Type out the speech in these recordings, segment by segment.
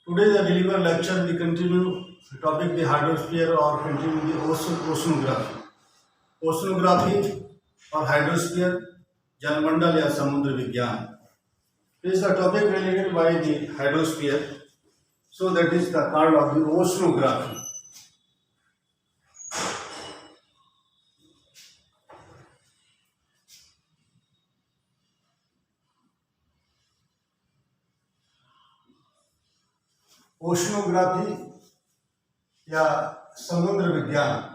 Today the deliver lecture we continue the topic the hydrosphere or continue the oceanography. Oceanography or hydrosphere जलमंडल या समुद्र विज्ञान. This is the topic related by the hydrosphere. So that is the called of the oceanography. Oceanography या समुद्र विज्ञान.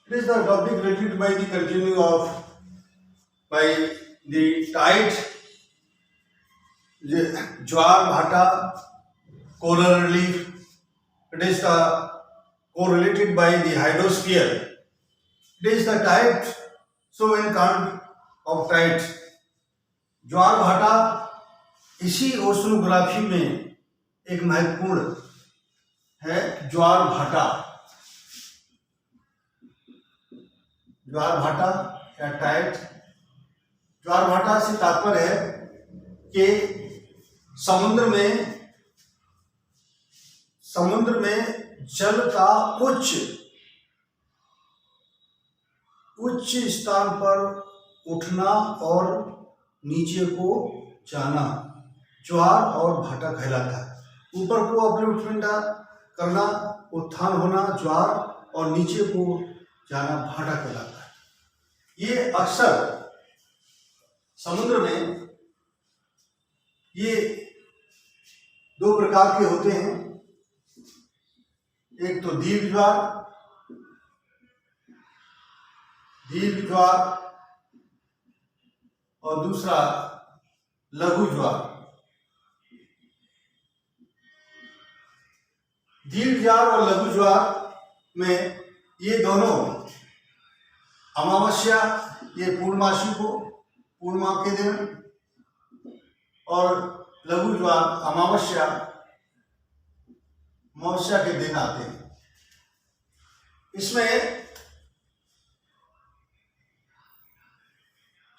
It is the topic related by the continue of by the tide, ज्वार भाटा, coral relief. It is the correlated by the hydrosphere. It is the tide. So when count of tides, ज्वार भाटा इसी oceanography में एक महत्वपूर्ण है. ज्वार भाटा, ज्वार भाटा या टाइड. ज्वार भाटा से तात्पर्य है कि समुद्र में जल का उच्च स्थान पर उठना और नीचे को जाना ज्वार और भाटा कहलाता है. ऊपर को अपलिफ्टमेंट करना, उत्थान होना ज्वार, और नीचे को जाना भाटा कहलाता है. ये अक्सर समुद्र में ये दो प्रकार के होते हैं. एक तो दीर्घ ज्वार और दूसरा लघु ज्वार. दीर्घ ज्वार और लघु ज्वार में ये दोनों अमावस्या, ये पूर्णिमा के दिन, और लघु ज्वार अमावस्या के दिन आते हैं. इसमें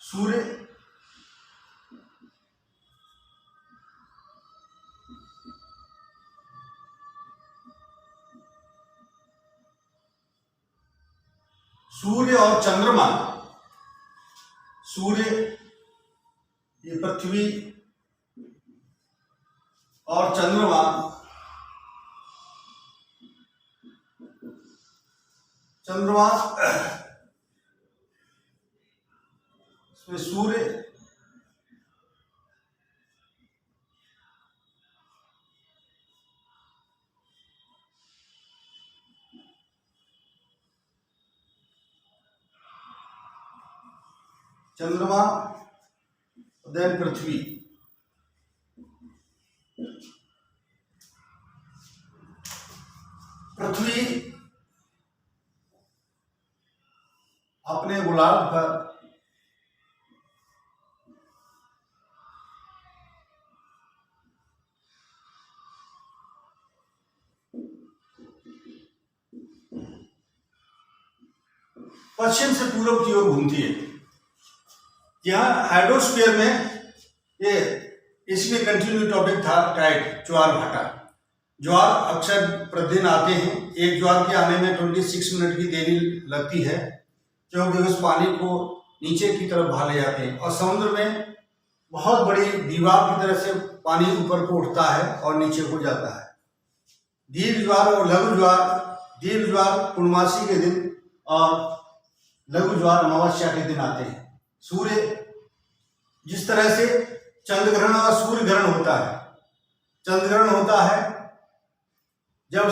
सूर्य और चंद्रमा, सूर्य ये पृथ्वी और चंद्रमा, इसमें सूर्य चंद्रमा देन पृथ्वी. पृथ्वी अपने गोलार्ध पर पश्चिम से पूर्व की ओर घूमती है. यहाँ हाइड्रोस्फीयर में ये इसमें कंटिन्यू टॉपिक था टाइड, ज्वार भाटा. ज्वार अक्सर प्रतिदिन आते हैं. एक ज्वार के आने में 26 मिनट की देरी लगती है, क्योंकि उस पानी को नीचे की तरफ भा ले जाते हैं. और समुद्र में बहुत बड़ी दीवार की तरह से पानी ऊपर को उठता है और नीचे को जाता है. दीर्घ ज्वार और लघु ज्वार, दीर्घ ज्वार पूर्णमासी के दिन और लघु ज्वार अमावस्या के दिन आते हैं. सूर्य, जिस तरह से चंद्रग्रहण और सूर्य ग्रहण होता है. चंद्रग्रहण होता है जब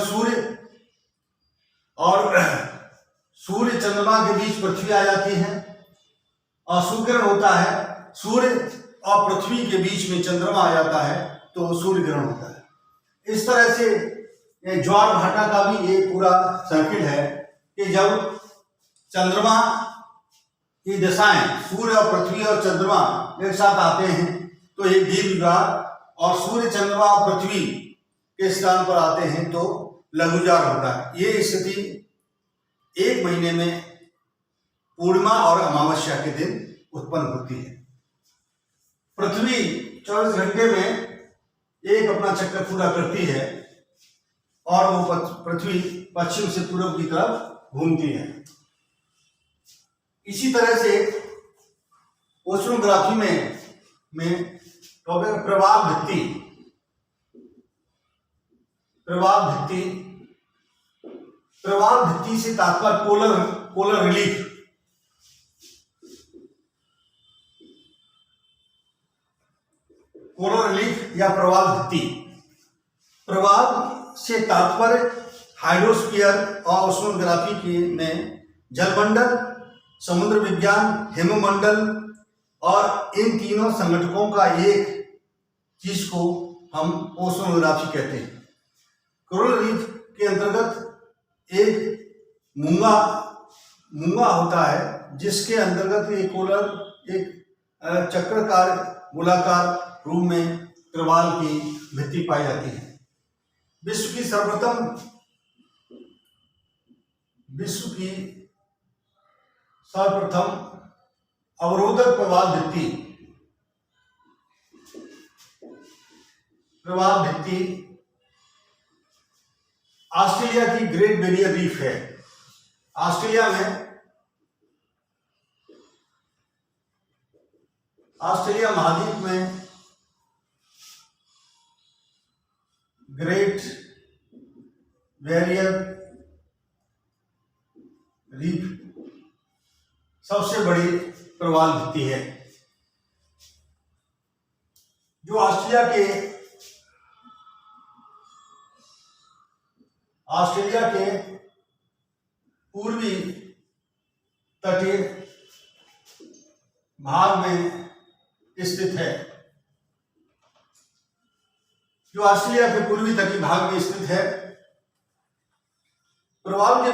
सूर्य चंद्रमा के बीच पृथ्वी आ जाती है, और सूर्य ग्रहण होता है सूर्य और पृथ्वी के बीच में चंद्रमा आ जाता है, तो सूर्य ग्रहण होता है. इस तरह से ज्वार भाटा का भी ये पूरा सर्किल है कि जब चंद्रमा की दशाएं, सूर्य और पृथ्वी और चंद्रमा एक साथ आते हैं, तो एक दीर्घ ज्वार, और सूर्य चंद्रमा और पृथ्वी के स्थान पर आते हैं तो लघु ज्वार होता है. ये स्थिति एक महीने में पूर्णिमा और अमावस्या के दिन उत्पन्न होती है। पृथ्वी 24 घंटे में एक अपना चक्कर पूरा करती है और वो पृथ्वी पश्चिम से पूर्व की तरफ घूमती है। इसी तरह से ओशनोग्राफी में प्रवाह भित्ति से तात्पर्य पोलर रिलीफ। पोलर रिलीफ या प्रवाल भित्ति। प्रवाल से तात्पर्य हाइड्रोस्फीयर और ओशनोग्राफी में जलमंडल, समुद्र विज्ञान, हेममंडल और इन तीनों संगठकों का एक चीज को हम ओशनोग्राफी कहते हैं। कोरल रीफ के अंतर्गत एक मूंगा होता है जिसके अंतर्गत एक चक्राकार गोलाकार रूप में प्रवाल की भित्ति पाई जाती है। विश्व की सर्वप्रथम अवरोधक प्रवाल भित्ति ऑस्ट्रेलिया की ग्रेट बैरियर रीफ है। ऑस्ट्रेलिया महाद्वीप में ग्रेट बैरियर रीफ सबसे बड़ी प्रवाल भित्ति है, जो ऑस्ट्रेलिया के पूर्वी तटीय भाग में स्थित है। प्रवाल के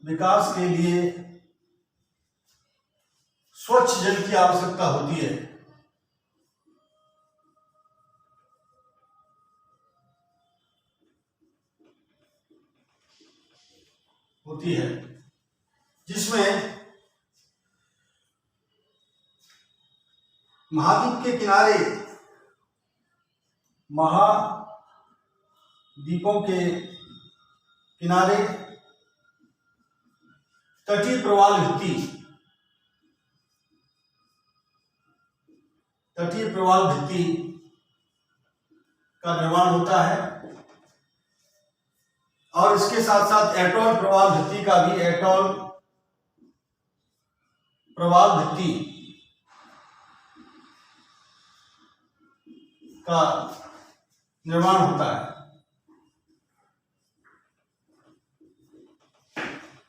विकास के लिए स्वच्छ जल की आवश्यकता होती है जिसमें महाद्वीप के किनारे, महाद्वीपों के किनारे तटीय प्रवाल भित्ति का निर्माण होता है और इसके साथ साथ एटॉल प्रवाल भित्ति का निर्माण होता है,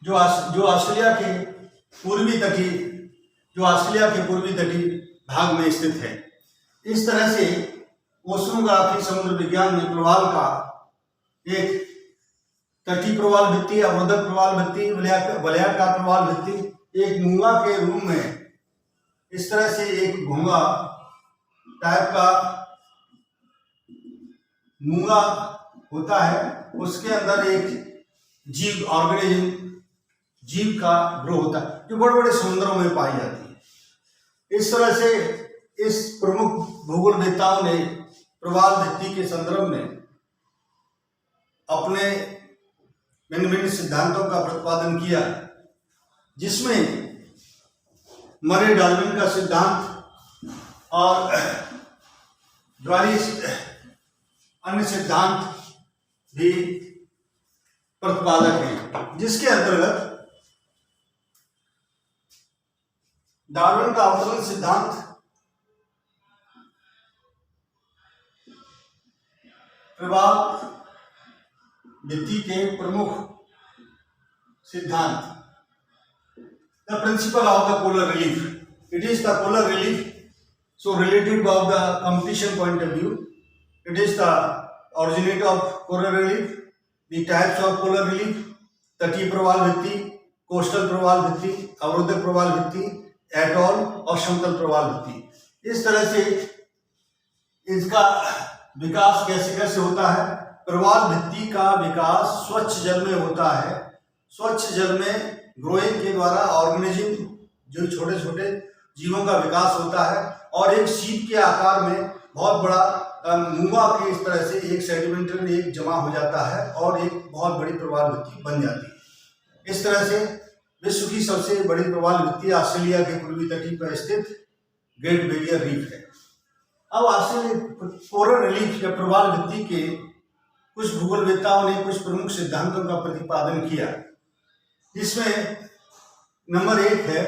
जो ऑस्ट्रेलिया के पूर्वी तटीय भाग में स्थित है। इस तरह से ओशनोग्राफी समुद्र विज्ञान में प्रवाल का एक तटीय प्रवाल भित्ति, अवरोधक प्रवाल भित्ति, वलयाकार प्रवाल भित्ति, एक मूंगा के रूप में इस तरह से एक घोंगा टाइप का मूंगा होता है, उसके अंदर एक जीव का ग्रोह होता है जो बड़े बड़े समुद्रों में पाई जाती है। इस तरह से इस प्रमुख भूगोलवेत्ताओं ने प्रवाल भित्ति के संदर्भ में अपने भिन्न सिद्धांतों का प्रतिपादन किया, जिसमें मरे डाल्विन का सिद्धांत और अन्य सिद्धांत भी प्रतिपादक हैं, जिसके अंतर्गत डार्विन का अवतरण सिद्धांत प्रवाल भित्ति के प्रमुख सिद्धांत, the principle of the polar relief, it is the polar relief, so relative of the competition point of view, it is the originator of polar relief, the types of polar relief, तटीय प्रवाल भित्ति, coastal प्रवाल भित्ति, अवरोधक प्रवाल भित्ति, atoll और समतल प्रवाल भित्ति। इस तरह से इसका विकास कैसे होता है प्रवाल भित्ति का विकास स्वच्छ जल में होता है। स्वच्छ जल में ग्रोइंग के द्वारा ऑर्गेनिज्म, जो छोटे छोटे जीवों का विकास होता है और एक शीट के आकार में बहुत बड़ा मुआ के इस तरह से एक सेडिमेंटल एक जमा हो जाता है और एक बहुत बड़ी प्रवाल भित्ति बन जाती है। इस तरह से विश्व की सबसे बड़ी प्रवाल भित्ति ऑस्ट्रेलिया के पूर्वी तटी पर स्थित ग्रेट बैरियर रीफ है। अब ऑस्ट्रेलिया कोरल रिलीफ या प्रवाल भित्ति के कुछ भूगोलवेत्ताओं ने कुछ प्रमुख सिद्धांतों का प्रतिपादन किया, जिसमें नंबर 1 है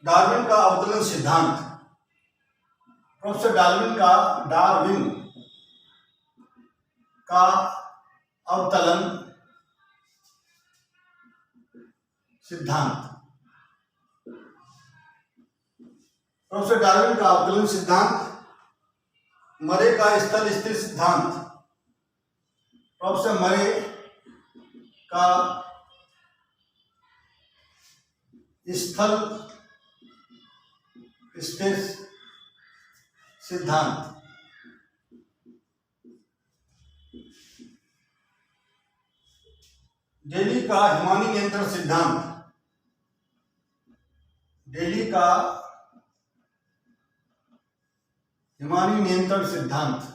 डार्विन का अवतरण सिद्धांत। प्रोफेसर डार्विन का अवतरण सिद्धांत। प्रोफेसर डार्विन का अवतरण सिद्धांत, मरे का स्थल स्थिर सिद्धांत। प्रोफेसर मरे का स्थल स्थिर सिद्धांत। डेली का हिमानी नियंत्रण सिद्धांत। डेली का हिमानी नियंत्रण सिद्धांत।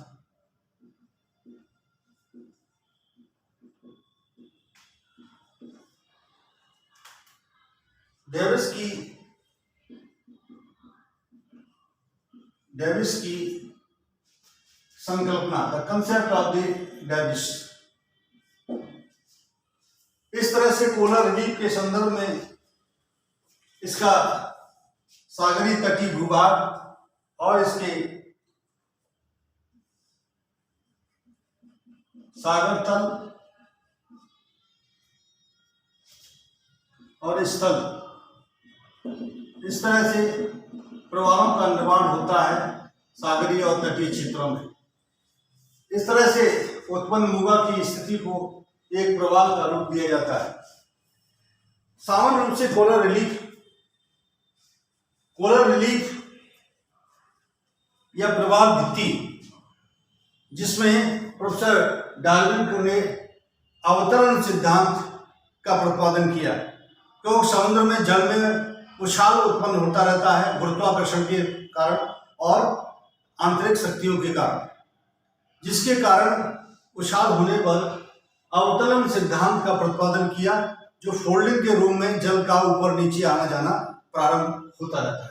डेविस की संकल्पना, the concept of the Davis. इस तरह से कोलर रिलीफ के संदर्भ में इसका सागरी तटीय भूभाग और इसके सागर तल और स्थल, इस तरह से प्रवाहों का निर्माण होता है सागरीय और तटीय क्षेत्रों में। इस तरह से उत्पन्न मुगा की स्थिति को एक प्रवाह का रूप दिया जाता है। सामान्य रूप से कोलर रिलीफ या प्रवाल भित्ति, जिसमें प्रोफेसर डार्विन ने अवतरण सिद्धांत का प्रतिपादन किया, क्योंकि समुद्र में जल में उछाल उत्पन्न होता रहता है गुरुत्वाकर्षण के कारण और आंतरिक शक्तियों के कारण, जिसके कारण उछाल होने पर अवतरण सिद्धांत का प्रतिपादन किया, जो फोल्डिंग के रूप में जल का ऊपर नीचे आना जाना प्रारंभ होता रहता है।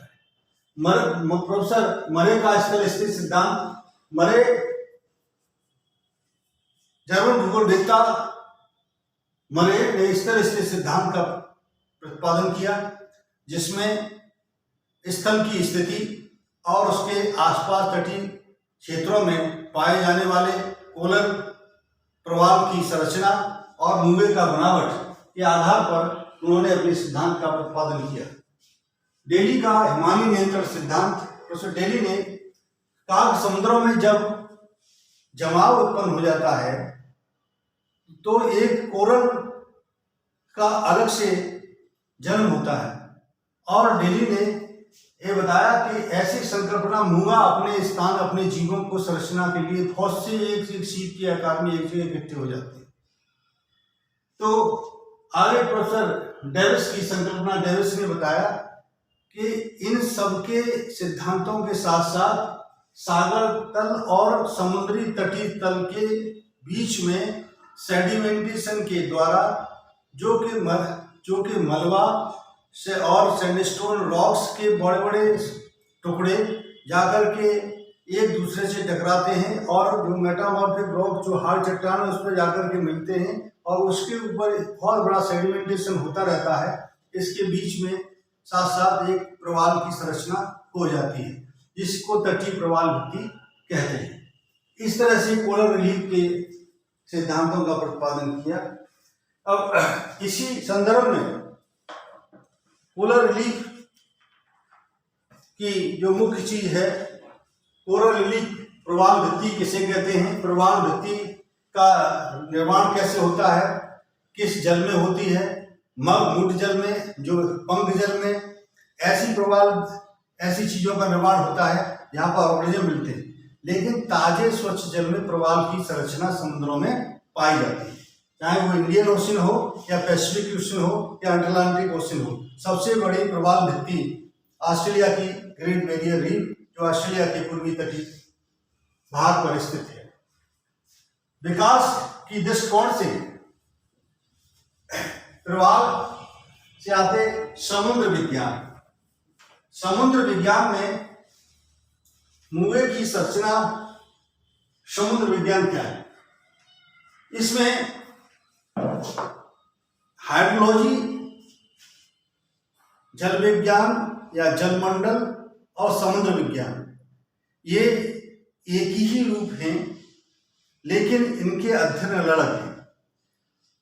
प्रोफेसर मरे का स्थल स्थिर सिद्धांत, मरे जर्मन भूगोलवेत्ता मरे ने स्थल स्थिर सिद्धांत का प्रतिपादन किया, जिसमें स्थल की स्थिति और उसके आसपास तटीय क्षेत्रों में पाए जाने वाले कोलर प्रवाल की संरचना और मुवे का बनावट के आधार पर उन्होंने अपने सिद्धांत का प्रतिपादन किया। डेली का हिमानी नियंत्रण सिद्धांत, प्रोफेसर डेली ने कहा कि समुद्रों में जब जमाव उत्पन्न हो जाता है तो एक कोरल का अलग से जन्म होता है, और डेली ने यह बताया कि ऐसी संकल्पना मुगा अपने स्थान, अपने जीवों को संरचना के लिए बहुत से एक शीट के आकार में एक जगह इकट्ठे हो जाते हैं। तो आगे प्रोफेसर डेविस की संकल्पना, डेविस ने बताया कि इन सबके सिद्धांतों के साथ साथ सागर तल और समुद्री तटीय तल के बीच में सेडिमेंटेशन के द्वारा जो कि मलबा से और सैंडस्टोन रॉक्स के बड़े बड़े टुकड़े जाकर के एक दूसरे से टकराते हैं और जो मेटामॉर्फिक रॉक जो हार्ड चट्टान है उस पर जाकर के मिलते हैं और उसके ऊपर बहुत बड़ा सेडिमेंटेशन होता रहता है। इसके बीच में साथ साथ एक प्रवाल की संरचना हो जाती है, जिसको तटीय प्रवाल भित्ति कहते हैं। इस तरह से कोलर रिलीफ के सिद्धांतों का प्रतिपादन किया। अब इसी संदर्भ में कोलर रिलीफ की जो मुख्य चीज है, कोलर रिलीफ प्रवाल भित्ति किसे कहते हैं, प्रवाल भित्ति का निर्माण कैसे होता है, किस जल में होती है, मुट जल में, जो पंख जल में, ऐसी चीजों का निर्माण होता है जहाँ पर ऑर्गेनिज्म मिलते हैं। लेकिन ताजे स्वच्छ जल में प्रवाल की संरचना समुद्रों में पाई जाती है, चाहे वो इंडियन ओशन हो या पैसिफिक ओशन हो या अटलांटिक ओशन हो। सबसे बड़ी प्रवाल भित्ति ऑस्ट्रेलिया की ग्रेट बैरियर रीफ, जो ऑस्ट्रेलिया के पूर्वी तटीय भाग पर स्थित है। विकास की दृष्टिकोण से प्रवाल से आते समुद्र विज्ञान। समुद्र विज्ञान में मुए की संरचना समुद्र विज्ञान क्या है? इसमें हाइड्रोलॉजी, जल विज्ञान या जलमंडल और समुद्र विज्ञान, ये एक ही रूप हैं, लेकिन इनके अध्ययन अलग हैं।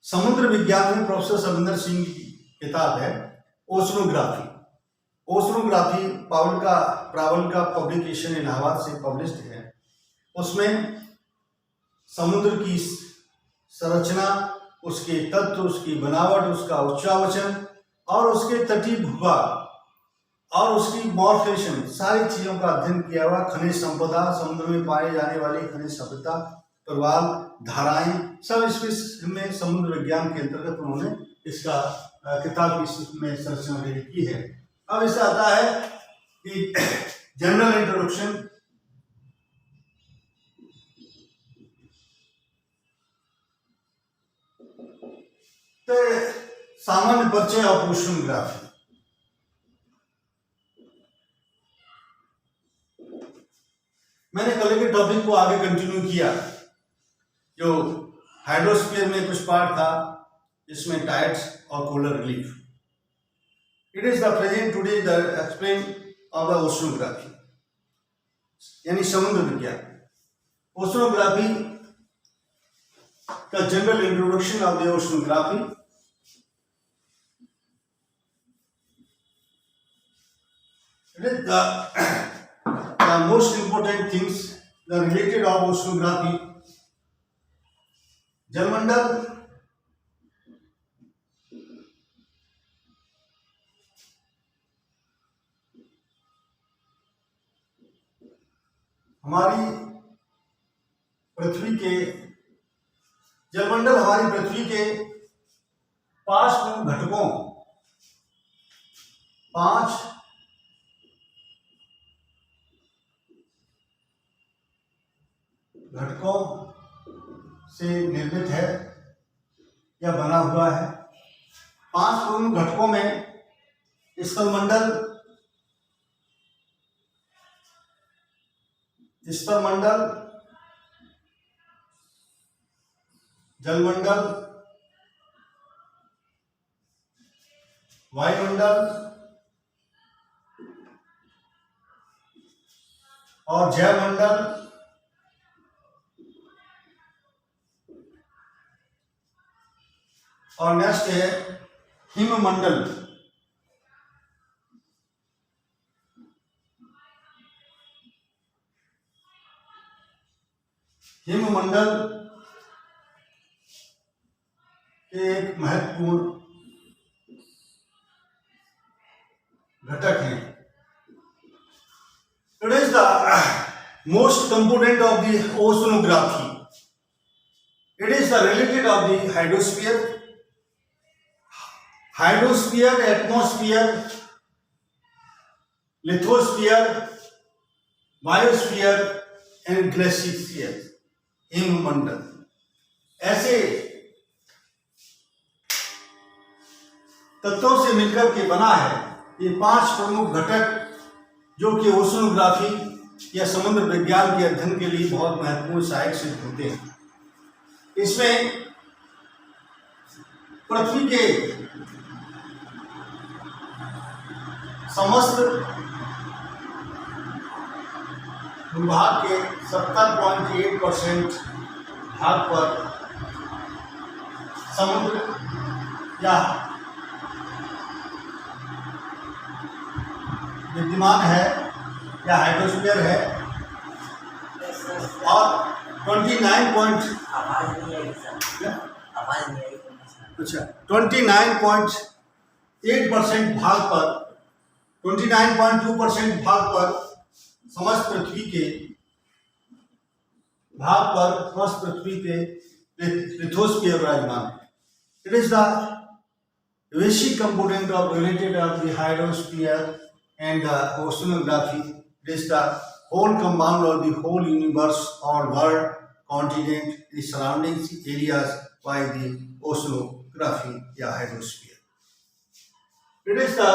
समुद्र विज्ञान में प्रोफेसर सविंदर सिंह की किताब है ओशनोग्राफी। ओशनोग्राफी प्रावल का पब्लिकेशन इलाहाबाद से पब्लिश्ड है। उसमें समुद्र की संरचना, उसके तत्व, उसकी बनावट, उसका उच्चावचन और उसके तटीय भूभाग और उसकी मॉर्फेशन, सारी चीजों का अध्ययन किया हुआ। खनिज संपदा, समुद्र में पाए जाने वाली खनिज सभ्यता, प्रवाल, धाराएं, सब इसमें समुद्र विज्ञान के अंतर्गत उन्होंने इसका किताब की में संरचना की है। अब इससे आता है कि जनरल इंट्रोडक्शन। तो सामान्य परिचय ऑफ ओशनोग्राफी। मैंने कल के टॉपिक को आगे कंटिन्यू किया, जो हाइड्रोस्फीयर में कुछ पार्ट था, इसमें टाइड्स और polar relief. It is the present today the explain of the oceanography, यानी समुद्र विज्ञान। ओशनोग्राफी का general introduction of the oceanography. It is the most important things the related of oceanography. जलमंडल, हमारी पृथ्वी के जलमंडल हमारी पृथ्वी के 5 घटकों से निर्मित है या बना हुआ है। 5 प्रमुख घटकों में स्थलमंडल, जलमंडल, वायुमंडल और जैवमंडल। और नेक्स्ट है हिममंडल। हिममंडल के एक महत्वपूर्ण घटक है। It is the most component of the oceanography. It is the related of the hydrosphere, atmosphere, lithosphere, biosphere and glacier. हिममंडल ऐसे तत्वों से मिलकर के बना है। ये 5 प्रमुख घटक जो कि ओशनोग्राफी या समुद्र विज्ञान के अध्ययन के लिए बहुत महत्वपूर्ण सहायक सिद्ध होते हैं। इसमें पृथ्वी के समस्त भूभाग के 70.8% भाग पर समुद्र या विद्यमान है या हाइड्रोस्फीयर है, और 29.8% भाग पर 29.2% भाग पर समस्त पृथ्वी के भाग पर स्वस्थ पृथ्वी के लिथोस्फीयर विराजमान है. It is the basic component of related of the hydrosphere and the oceanography. It is the whole compound of the whole universe or world, continent, the surrounding areas by the oceanography या hydrosphere. It is the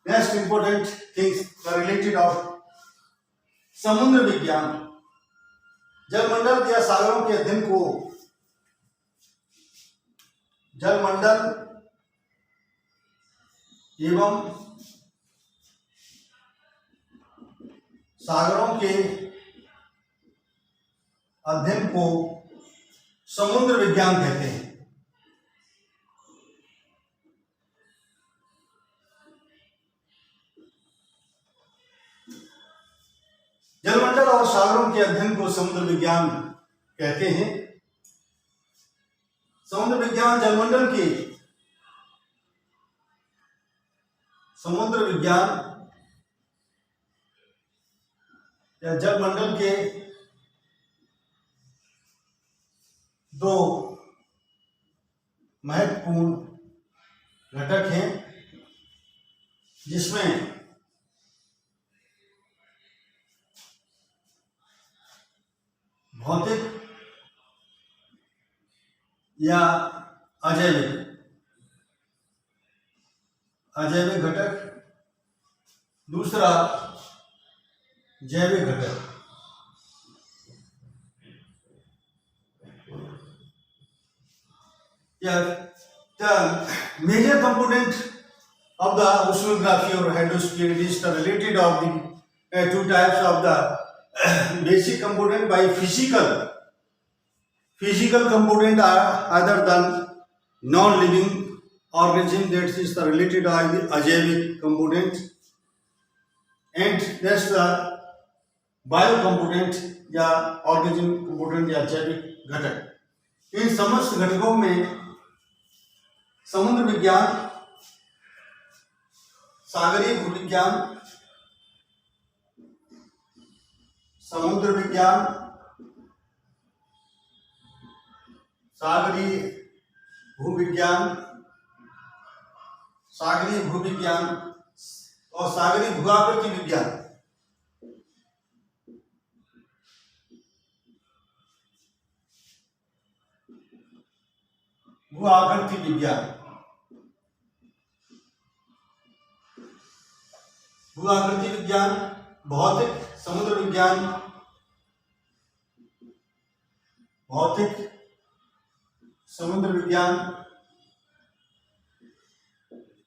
next important things related of समुद्र विज्ञान. जलमंडल या सागरों के अध्ययन को जलमंडल एवं सागरों के अध्ययन को समुद्र विज्ञान कहते हैं. जलमंडल और सागरों के अध्ययन को समुद्र विज्ञान कहते हैं. समुद्र विज्ञान जलमंडल के समुद्र विज्ञान या जलमंडल के दो महत्वपूर्ण घटक हैं, जिसमें भौतिक या अजैविक घटक, दूसरा जैविक घटक. The major component of the oceanography or hydrosphere is the related of the two types of the basic component by physical component are other than non-living organism, that is the related of the ajavic component, and that's the bio component या organism component या जैविक घटक. इन समस्त घटकों में समुद्र विज्ञान, सागरीय भूविज्ञान, समुद्र विज्ञान, सागरीय भूविज्ञान, सागरीय भूविज्ञान और सागरीय भूआकृति विज्ञान भूआकृति विज्ञान, भौतिक समुद्र विज्ञान, भौतिक समुद्र विज्ञान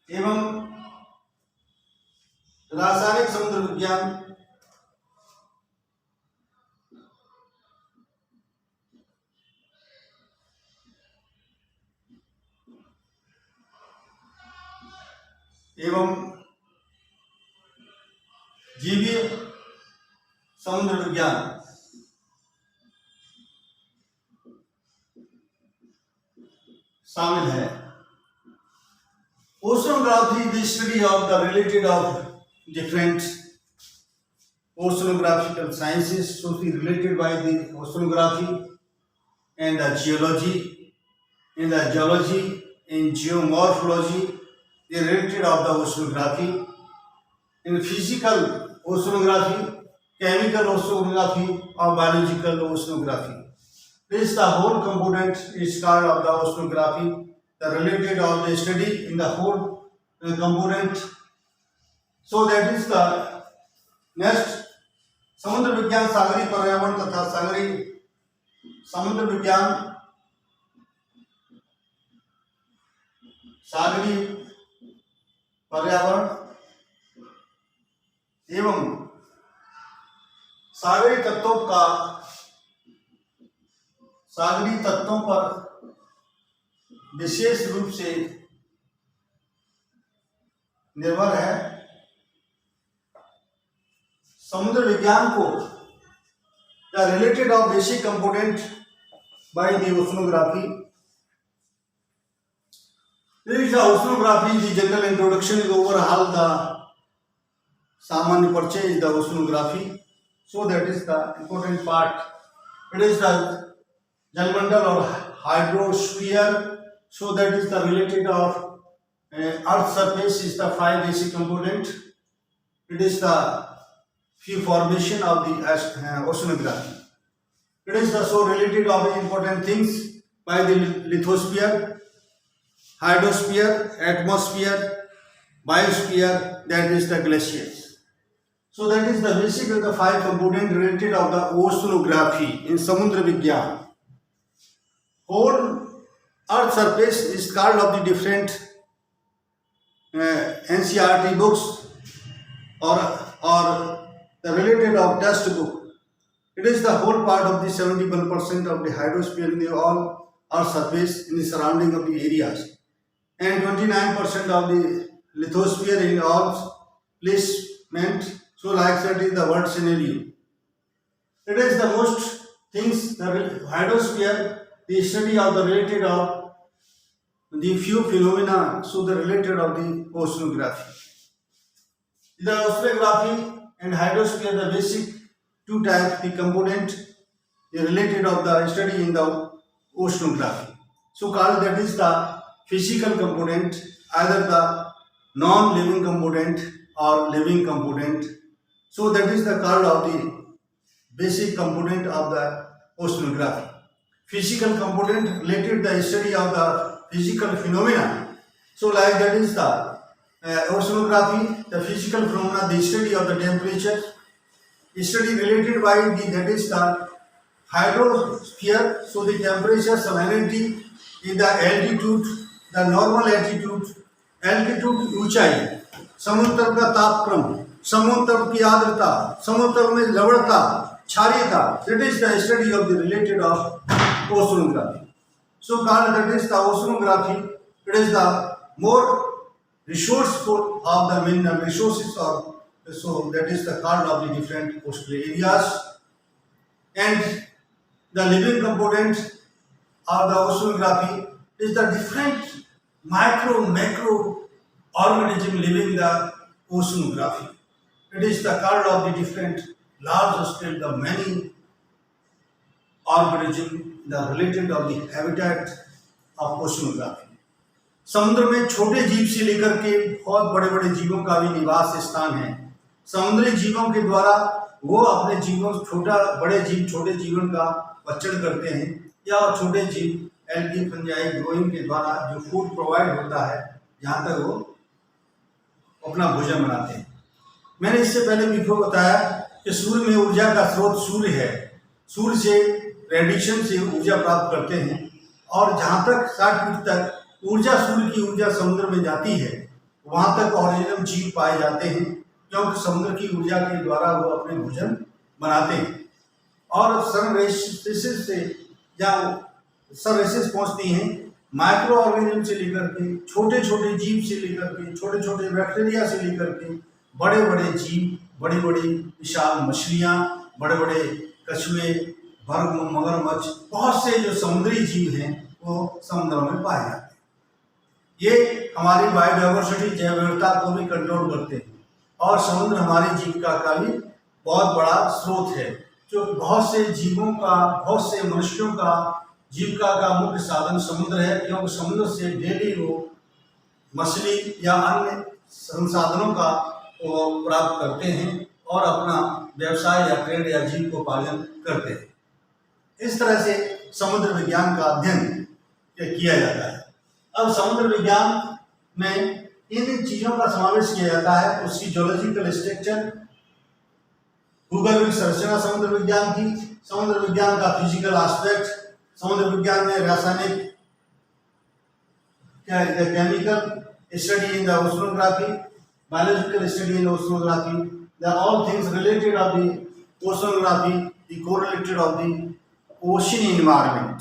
एवं रासायनिक समुद्र विज्ञान एवं जीवीय समुद्र विज्ञान शामिल है. Oceanography is the study of the related of different oceanographical sciences, so the related by the oceanography and the geology, in the geology, in geomorphology, the related of the oceanography, in physical oceanography, chemical oceanography or biological oceanography. This the whole component is called of the oceanography, the related of the study in the whole component. So that is the next. समुद्र विज्ञान सागरीय पर्यावरण तथा सागरीय समुद्र विज्ञान सागरीय पर्यावरण एवं सागरीय तत्वों पर विशेष रूप से निर्भर है. समुद्र विज्ञान को the related of basic component by the oceanography. This is the oceanography, the general introduction is overall the सामान्य परिचय is the oceanography. So that is the important part It is the Jalmandal or hydrosphere. So that is the related of Earth surface is the five basic component. It is the few formation of the oceanography. It is the so related of the important things by the lithosphere, hydrosphere, atmosphere, biosphere, that is the glaciers. So that is the basic of the five component related of the oceanography in Samudra Vigyan. Whole Earth surface is called of the different NCERT books or the related of dust book. It is the whole part of the 71% of the hydrosphere in the all Earth surface in the surrounding of the areas, and 29% of the lithosphere in all placement. So like that is the world scenario. It is the most things the hydrosphere, the study of the related of the few phenomena, so the related of the oceanography. The oceanography and hydrosphere, the basic two types, the component, the related of the study in the oceanography. So called that is the physical component, either the non-living component or living component. So that is the called of the basic component of the oceanography. Physical component related the study of the physical phenomena. So like that is the oceanography, the physical phenomena, the study of the temperature, study related by the that is the hydrosphere. So the temperature, salinity in the altitude, the normal altitude, ऊंचाई, समुद्र का तापक्रम, समुद्र की आर्द्रता, समुद्र में लवणता, क्षारीयता. That is the study of the related of oceanography. So called that is the oceanography. It is the more resourceful of the mineral resources, or so that is the called of the different coastal areas. And the living component of the oceanography is the different micro macro organism living the oceanography. It is the called of the different large scale, the many organism the related of the habitat of oceanography. समुद्र में छोटे जीव से लेकर के बहुत बड़े बड़े जीवों का भी निवास स्थान है. समुद्री जीवों के द्वारा वो अपने जीवों बड़े जीव छोटे जीवन का भक्षण करते हैं, या छोटे जीव एल्गी फंजाई ग्रोइंग के द्वारा जो फूड प्रोवाइड होता है, जहाँ तक वो अपना भोजन बनाते हैं. मैंने इससे पहले भी बताया कि सूर्य में ऊर्जा का स्रोत सूर्य है. सूर्य से रेडिएशन से ऊर्जा प्राप्त करते हैं, और जहाँ तक 60 फीट तक ऊर्जा सूर्य की ऊर्जा समुद्र में जाती है, वहाँ तक ऑर्गेनिज्म जीव पाए जाते हैं, क्योंकि समुद्र की ऊर्जा के द्वारा वो अपने भोजन बनाते हैं. और सन से या सन पहुँचती हैं माइक्रो ऑर्गेनिज्म से लेकर के, छोटे छोटे जीव से लेकर के, छोटे छोटे बैक्टीरिया से लेकर के, बड़े बड़े जीव, बड़ी बड़ी विशाल मछलियाँ, बड़े बड़े कछुए, मगरमच्छ, बहुत से जो समुद्री जीव हैं वो समुद्र में पाए जाते हैं. ये हमारी बायोडाइवर्सिटी जैव विविधता को भी कंट्रोल करते हैं, और समुद्र हमारी जीविका का भी बहुत बड़ा स्रोत है, जो बहुत से जीवों का, बहुत से मनुष्यों का जीविका का मुख्य साधन समुद्र है, क्योंकि समुद्र से डेली वो मछली या अन्य संसाधनों का वो प्राप्त करते हैं और अपना व्यवसाय या ट्रेड या जीविकोपार्जन करते हैं. इस तरह से समुद्र विज्ञान का अध्ययन किया जाता है. अब समुद्र विज्ञान में इन चीज़ों का समावेश किया जाता है. उसकी ज्योलॉजिकल स्ट्रक्चर, भूगर्भिक संरचना समुद्र विज्ञान की, समुद्र विज्ञान का फिजिकल एस्पेक्ट, समुद्र विज्ञान में रासायनिक chemical study in the oceanography, biological study in oceanography, they are all things related of the oceanography, the correlated of the ocean environment,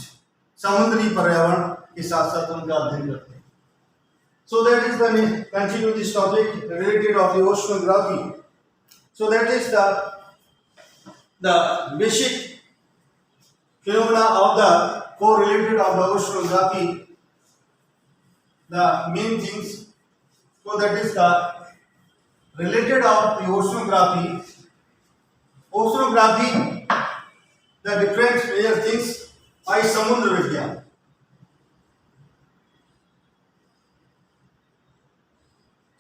समुद्री पर्यावरण के साथ साथ उनका अध्ययन करते हैं. So that is the continue this topic related of the oceanography. So that is the basic phenomena of the correlated of the oceanography, the main things. So that is the related of the oceanography. Oceanography the different major things by समुद्र विज्ञान।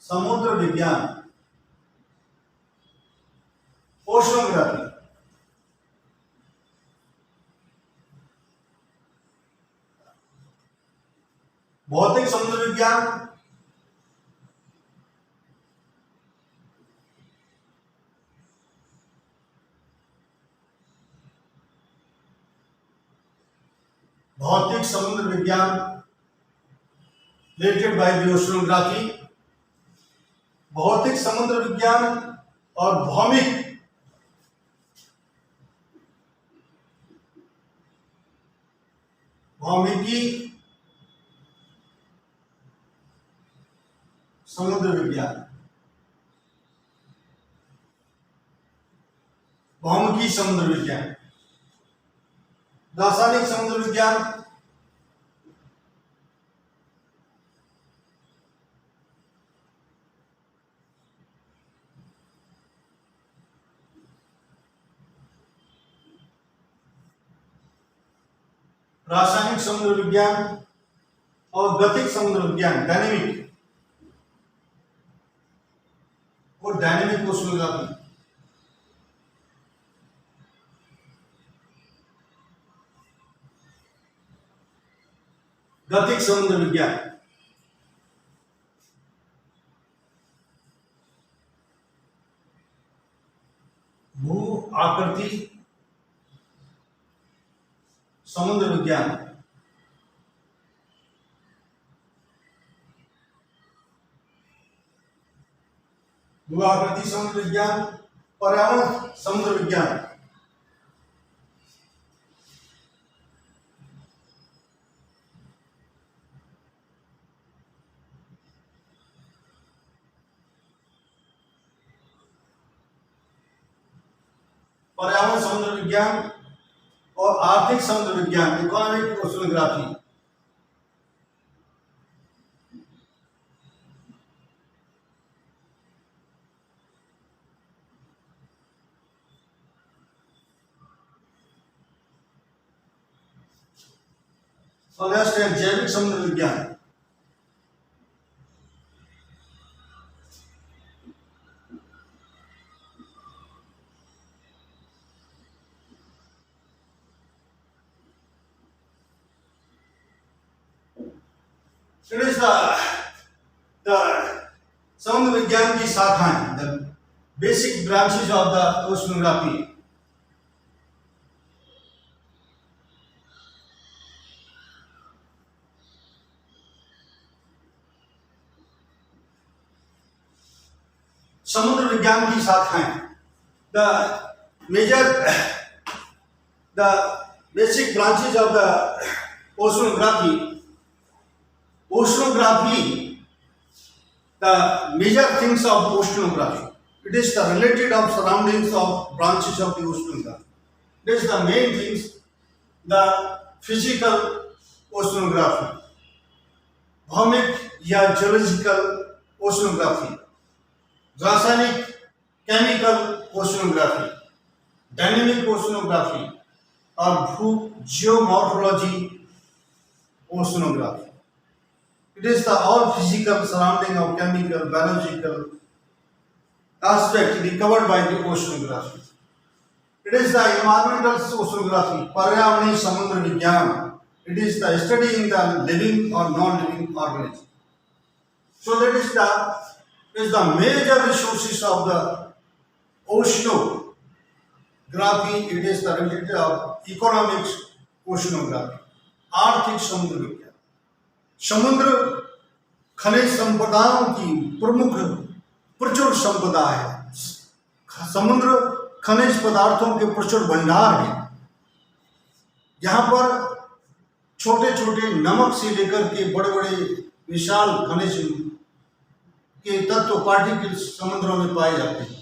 समुद्र विज्ञान, oceanography, भौतिक समुद्र विज्ञान, भौतिक समुद्र विज्ञान रिलेटेड बाय द ओशनोग्राफी, भौतिक समुद्र विज्ञान और भौमिकी समुद्र विज्ञान, भौमिकी समुद्र विज्ञान, रासायनिक समुद्र विज्ञान, रासायनिक समुद्र विज्ञान और गतिक समुद्र विज्ञान, डायनेमिक और डायनेमिक ओशनोग्राफी, गतिक समुद्र विज्ञान, भू आकृति समुद्र विज्ञान, भू आकृति समुद्र विज्ञान, पर्यावरण समुद्र विज्ञान, पर्यावरण समुद्र विज्ञान और आर्थिक समुद्र विज्ञान, इकोनॉमिक ओशनोग्राफी, और नेक्स्ट है जैविक समुद्र विज्ञान। It is the समुद्र विज्ञान की शाखाएं, the basic branches of the oceanography. समुद्र विज्ञान की शाखाएं, the basic branches of the oceanography. Oceanography, the major things of oceanography. It is the related of surroundings of branches of the oceanography. It is the main things, the physical oceanography, Bhowmik या geological oceanography, रासायनिक chemical oceanography, dynamic oceanography और भू geomorphology oceanography. It is the all physical surrounding of chemical, biological aspect recovered by the oceanography. It is the environmental oceanography, पर्यावरणीय समुद्र विज्ञान. It is the study in the living or non-living organism. So that is the major resources of the oceanography. It is the related of economics oceanography, आर्थिक समुद्र विज्ञान. समुद्र खनिज संपदाओं की प्रचुर संपदा है. समुद्र खनिज पदार्थों के प्रचुर भंडार है. यहाँ पर छोटे छोटे नमक से लेकर के बड़े बड़े विशाल खनिज के तत्व पार्टिकल्स समुद्रों में पाए जाते हैं.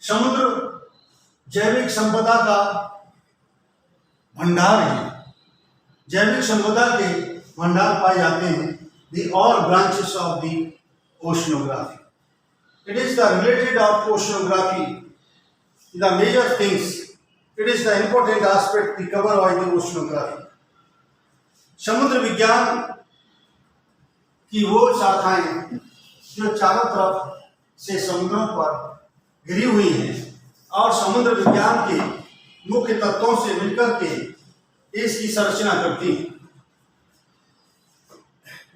समुद्र जैविक संपदा का भंडार है. जैविक संपदा के भंडार पाए जाते हैं. The all branches of the oceanography. It is the related of oceanography, the major things. It is the important aspect to cover by the oceanography. समुद्र विज्ञान की वो शाखाएं जो चारों तरफ से समुद्रों पर घिरी हुई हैं और समुद्र विज्ञान के मुख्य तत्वों से मिलकर के इसकी संरचना करती हैं,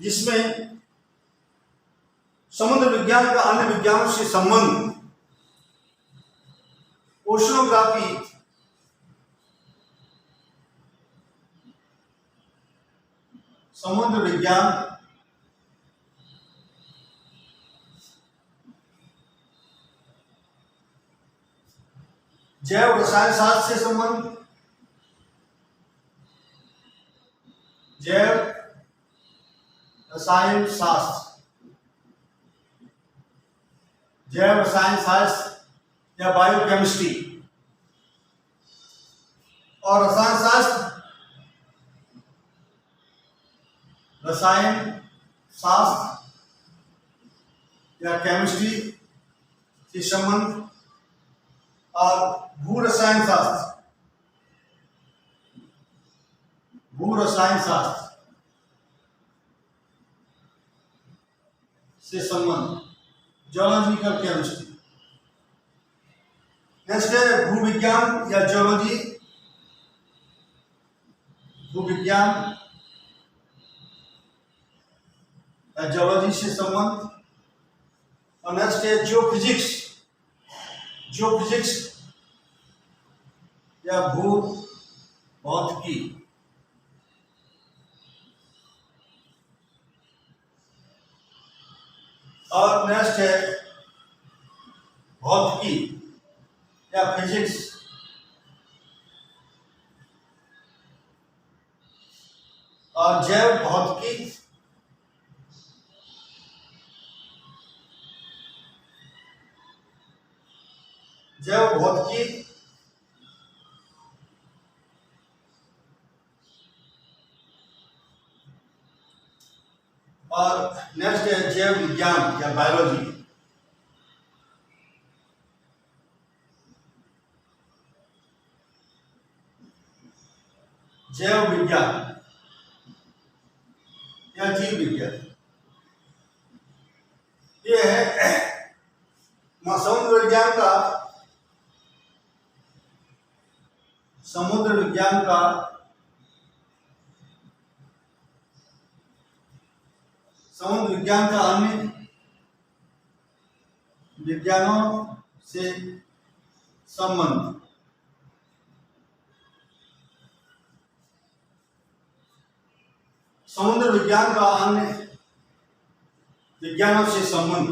जिसमें समुद्र विज्ञान का अन्य विज्ञानों से संबंध, ओशनोग्राफी समुद्र विज्ञान जैव रसायन शास्त्र से संबंध, जैव रसायन शास्त्र, जैव रसायन शास्त्र या बायोकेमिस्ट्री, और रसायन शास्त्र, रसायन शास्त्र या केमिस्ट्री से संबंध, और भू रसायन शास्त्र, भू रसायन शास्त्र से संबंध, जियोलॉजिकल केमिस्ट्री। नेक्स्ट है भू विज्ञान या जियोलॉजी, भू विज्ञान या जियोलॉजी से संबंध। और नेक्स्ट है जियोफिजिक्स, जियोफिजिक्स या भू भौतिकी। और नेक्स्ट है भौतिकी या फिजिक्स। और जैव भौतिकी जैव भौतिकी और नेक्स्ट है जैव विज्ञान या बायोलॉजी। जैव विज्ञान या जीव विज्ञान, ये है समुद्र विज्ञान का, समुद्र विज्ञान का समुद्र विज्ञान का अन्य विज्ञानों से संबंध। समुद्र विज्ञान का अन्य विज्ञानों से संबंध।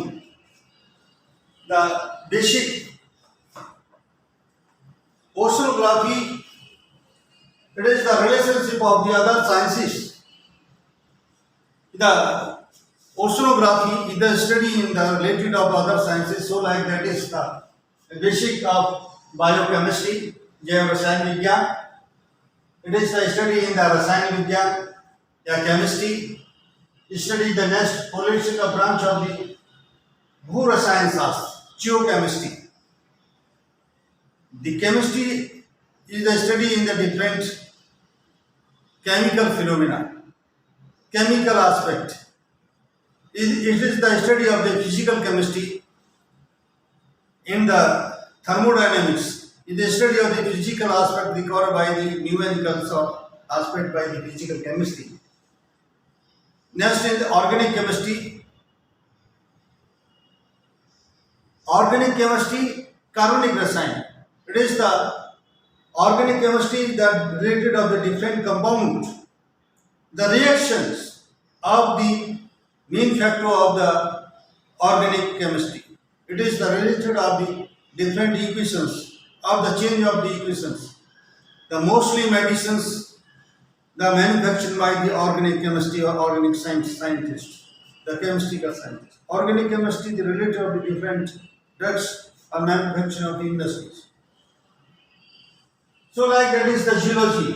The basic oceanography, it is the relationship of the other sciences. The oceanography is the study in the related of other sciences, so like that is the basic of biochemistry, जैव रसायन विज्ञान. It is the study in the रसायन विज्ञान या chemistry. Study the next political branch of the भू रसायन शास्त्र, geochemistry. The chemistry is the study in the different chemical phenomena, chemical aspect. It is the study of the physical chemistry in the thermodynamics. It is the study of the physical aspect recovered by the numerical aspect by the physical chemistry. Next is the organic chemistry. Organic chemistry, कार्बनिक रसायन. It is the organic chemistry that related of the different compound, the reactions of the main factor of the organic chemistry. It is the related of the different equations of the change of the equations. The mostly medicines, the manufactured by the organic chemistry or organic scientist, the chemical scientist. Organic chemistry, the related of the different drugs or manufactured of the industries. So like that is the geology,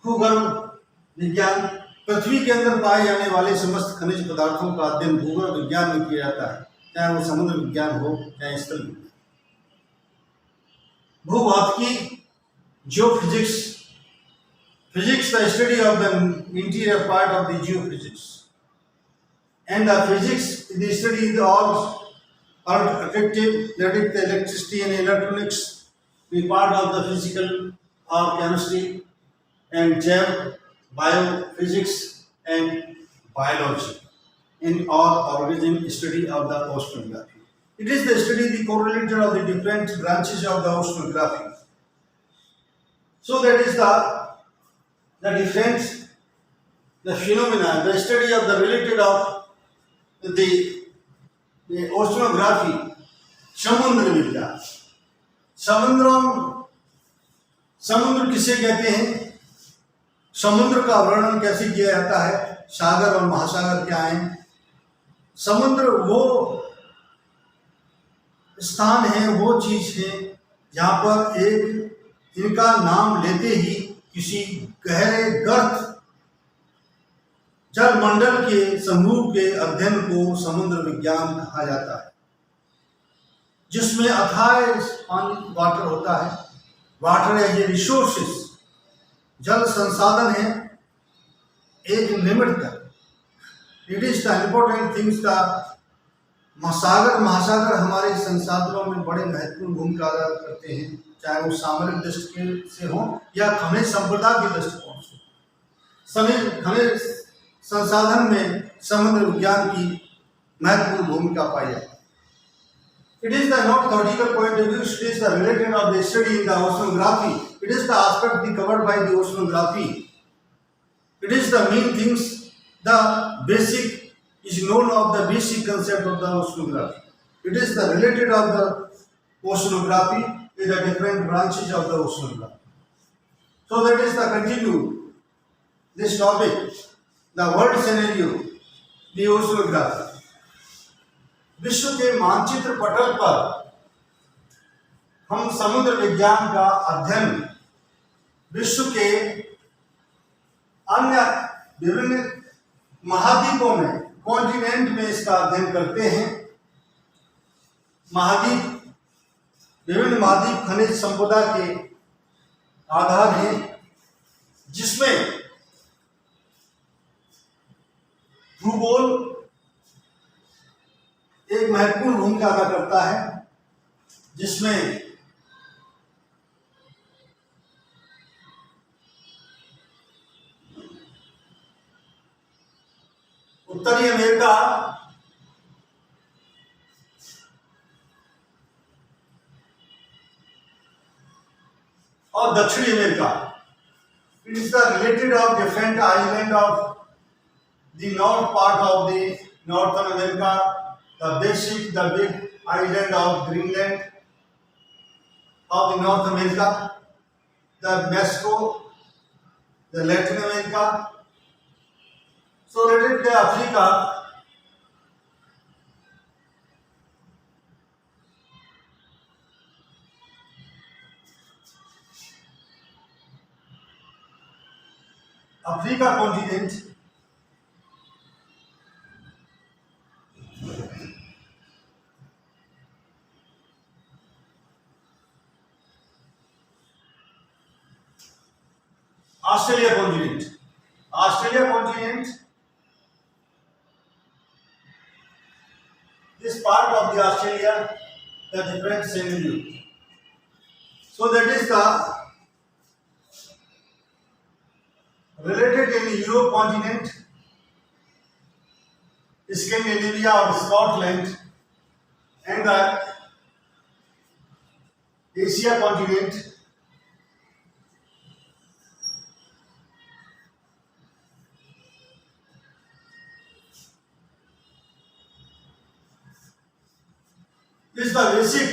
भूगर्भ विज्ञान. पृथ्वी के अंदर पाए जाने वाले समस्त खनिज पदार्थों का अध्ययन भूगर्भ विज्ञान में किया जाता है, चाहे वो समुद्र विज्ञान हो चाहे स्थल विज्ञान. भूभौतिकी geophysics. Physics, the study of the interior part of the geophysics. And the physics, the study of all attractive, electricity and electronics, be part of the physical or chemistry, and gem, biophysics and biology. In all organism study of the oceanography. It is the study, the correlator of the different branches of the oceanography. So that is the difference, the phenomena, the study of the related of the oceanography, समुद्र विज्ञान. समुद्र किसे कहते हैं, समुद्र का वर्णन कैसे किया जाता है, सागर और महासागर क्या हैं. समुद्र वो स्थान है, वो चीज है जहाँ पर एक इनका नाम लेते ही किसी गहरे गर्त जलमंडल के समूह के अध्ययन को समुद्र विज्ञान कहा जाता है, जिसमें अथाह पानी वाटर होता है. वाटर एज ए रिसोर्सेस, जल संसाधन है एक लिमिट तक. It is the important things का महासागर हमारे संसाधनों में बड़े महत्वपूर्ण भूमिका अदा करते हैं, चाहे वो सामरिक दृष्टि से हो या खनिज संपदा के दृष्टिकोण से. खनिज संसाधन में समुद्र विज्ञान की महत्वपूर्ण भूमिका पाई जाती है. It is the not theoretical point of view, it is the related of the study in the oceanography. It is the aspect covered by the oceanography. It is the main things, the basic is known of the basic concept of the oceanography. It is the related of the oceanography with the different branches of the oceanography. So that is the continue this topic, the world scenario, the oceanography. विश्व के मानचित्र पटल पर हम समुद्र विज्ञान का अध्ययन विश्व के अन्य विभिन्न महाद्वीपों में, कॉन्टिनेंट में इसका अध्ययन करते हैं. महाद्वीप, विभिन्न महाद्वीप खनिज संपदा के आधार हैं, जिसमें भूगोल एक महत्वपूर्ण भूमिका अदा करता है, जिसमें उत्तरी अमेरिका और दक्षिणी America, it is the related of different island of the north part of the northern America, the big island of Greenland of the North America, the Mexico, the Latin America. So related to Africa, Africa continent, Australia continent, this part of the Australia, the different scenario. So that is the related in the Europe continent, Scandinavia or Scotland, and the Asia continent. This is the basic,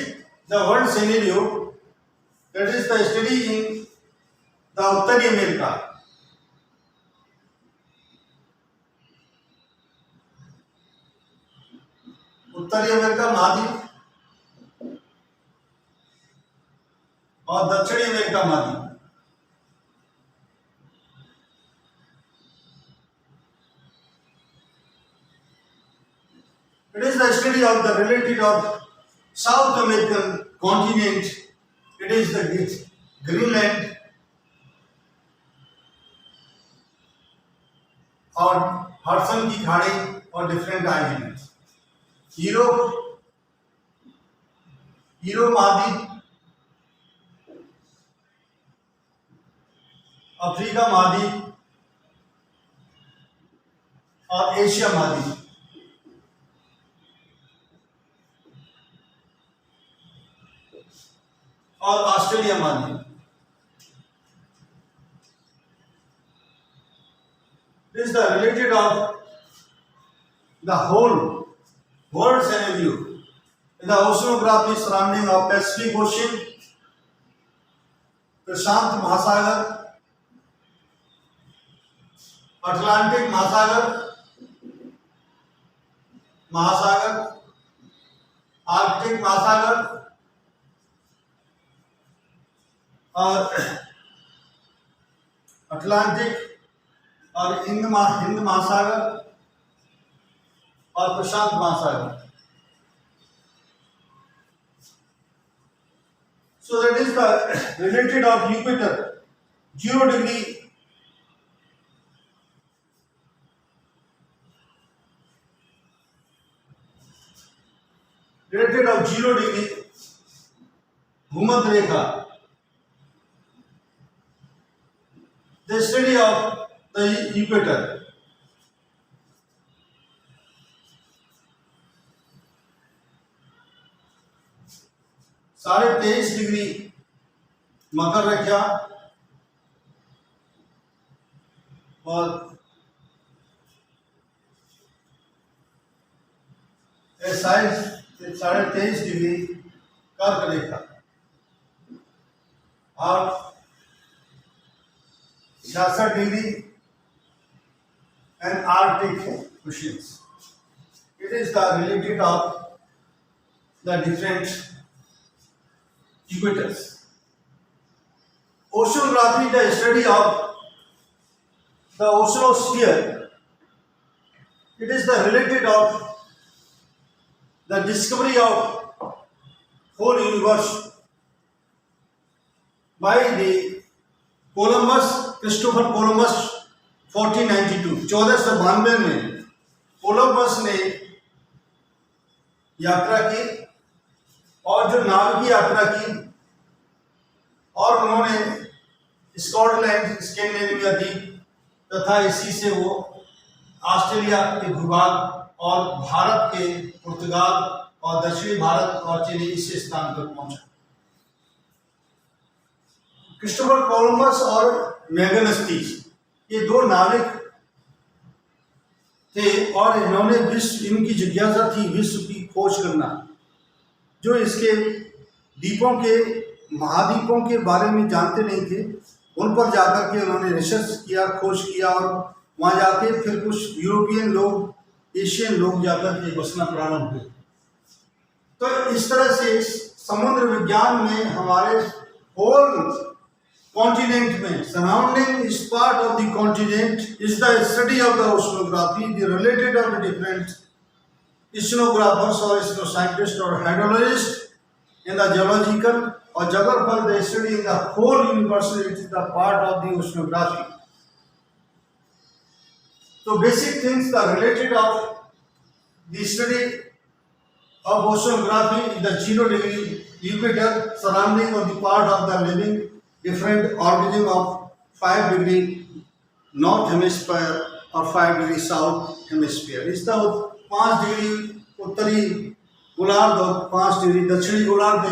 the world scenario, that is the study in the Uttari America. उत्तरी America महाद्वीप और दक्षिणी America महाद्वीप. It is the study of the relative of South American continent. It is the Greenland और Hudson की खाड़ी और different islands. Europe महाद्वीप, अफ्रीका महाद्वीप और एशिया महाद्वीप। और ऑस्ट्रेलिया महाद्वीप। This is the related of the whole world scenario. The oceanography surrounding of Pacific Ocean, प्रशांत महासागर, अटलांटिक महासागर, आर्कटिक महासागर और अटलांटिक और हिंद महासागर और प्रशांत महासागर। So that is the related of Jupiter, 0 degree related of 0 degree भूमध्य रेखा, the study of the Jupiter. साढ़े 23 डिग्री मकर रेखा और साढ़े 23 डिग्री कर्क रेखा और 66 degree and Arctic oceans. It is the related of the different Jupiters. Oceanography, the study of the oceanosphere. It is the related of the discovery of whole universe by the Christopher Columbus 1492 1492 में Columbus ने यात्रा की और जो नाव की यात्रा की और उन्होंने स्कॉटलैंड, स्कैंडिनेविया द्वीप तथा इसी से वो ऑस्ट्रेलिया के भूभाग और भारत के पुर्तगाल और दक्षिणी भारत और चिली इस स्थान पर पहुंचा। क्रिस्टोफर कोलंबस और मैगनस तीस ये दो नाविक थे और इन्होंने इनकी जिज्ञासा थी विश्व की खोज करना, जो इसके द्वीपों के महाद्वीपों के बारे में जानते नहीं थे, उन पर जाकर के उन्होंने रिसर्च किया, खोज किया और वहां जाके फिर कुछ यूरोपियन लोग, एशियन लोग जाकर के बसना प्रारंभ हुए। तो इस तरह से समुद्र विज्ञान में हमारे होल continent में surrounding is part of the continent is the study of the oceanography, the related of the different oceanographers or oceanoscientists or hydrologists in the geological or geographer, they study in the whole universe. It is the part of the oceanography. So basic things are related of the study of oceanography in the 0 degree Jupiter surrounding of the part of the living different organism of 5 degree north hemisphere और 5 degree south hemisphere. इसका 5 degree उत्तरी गोलार्ध और 5 degree दक्षिणी गोलार्ध।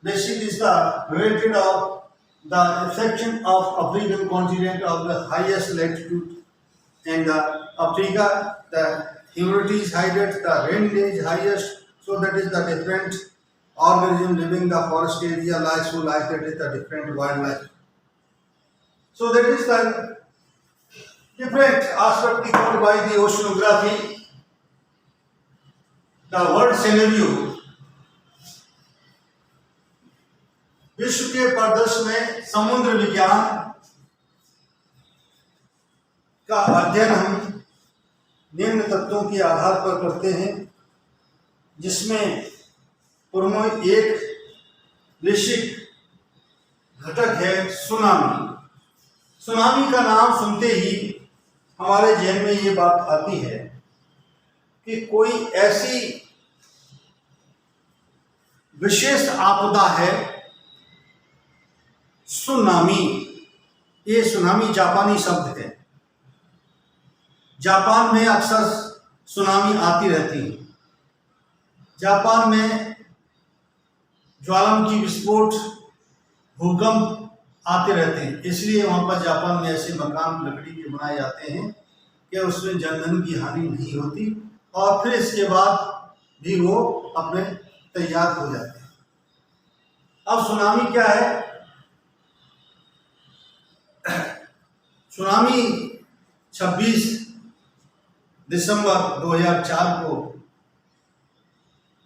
Basic is the related of the section of African continent of the highest latitude and the Africa the humidity is highest, the rain is highest, so that is the different organism living the forest area, lies who lies, that is the different wildlife. So that is the different aspect covered by the oceanography. The world scenario, विश्व के परिदृश्य में समुद्र विज्ञान का अध्ययन हम निम्न तत्वों के आधार पर करते हैं, जिसमें प्रमुख एक वैश्विक घटक है सुनामी। सुनामी का नाम सुनते ही हमारे जहन में ये बात आती है कि कोई ऐसी विशेष आपदा है, सुनामी। ये सुनामी जापानी शब्द है। जापान में अक्सर सुनामी आती रहती है। जापान में ज्वालामुखी विस्फोट, भूकंप आते रहते हैं, इसलिए वहाँ पर जापान में ऐसे मकान लकड़ी के बनाए जाते हैं कि उसमें जनधन की हानि नहीं होती और फिर इसके बाद भी वो अपने तैयार हो जाते हैं। अब सुनामी क्या है? सुनामी 26 दिसंबर 2004 को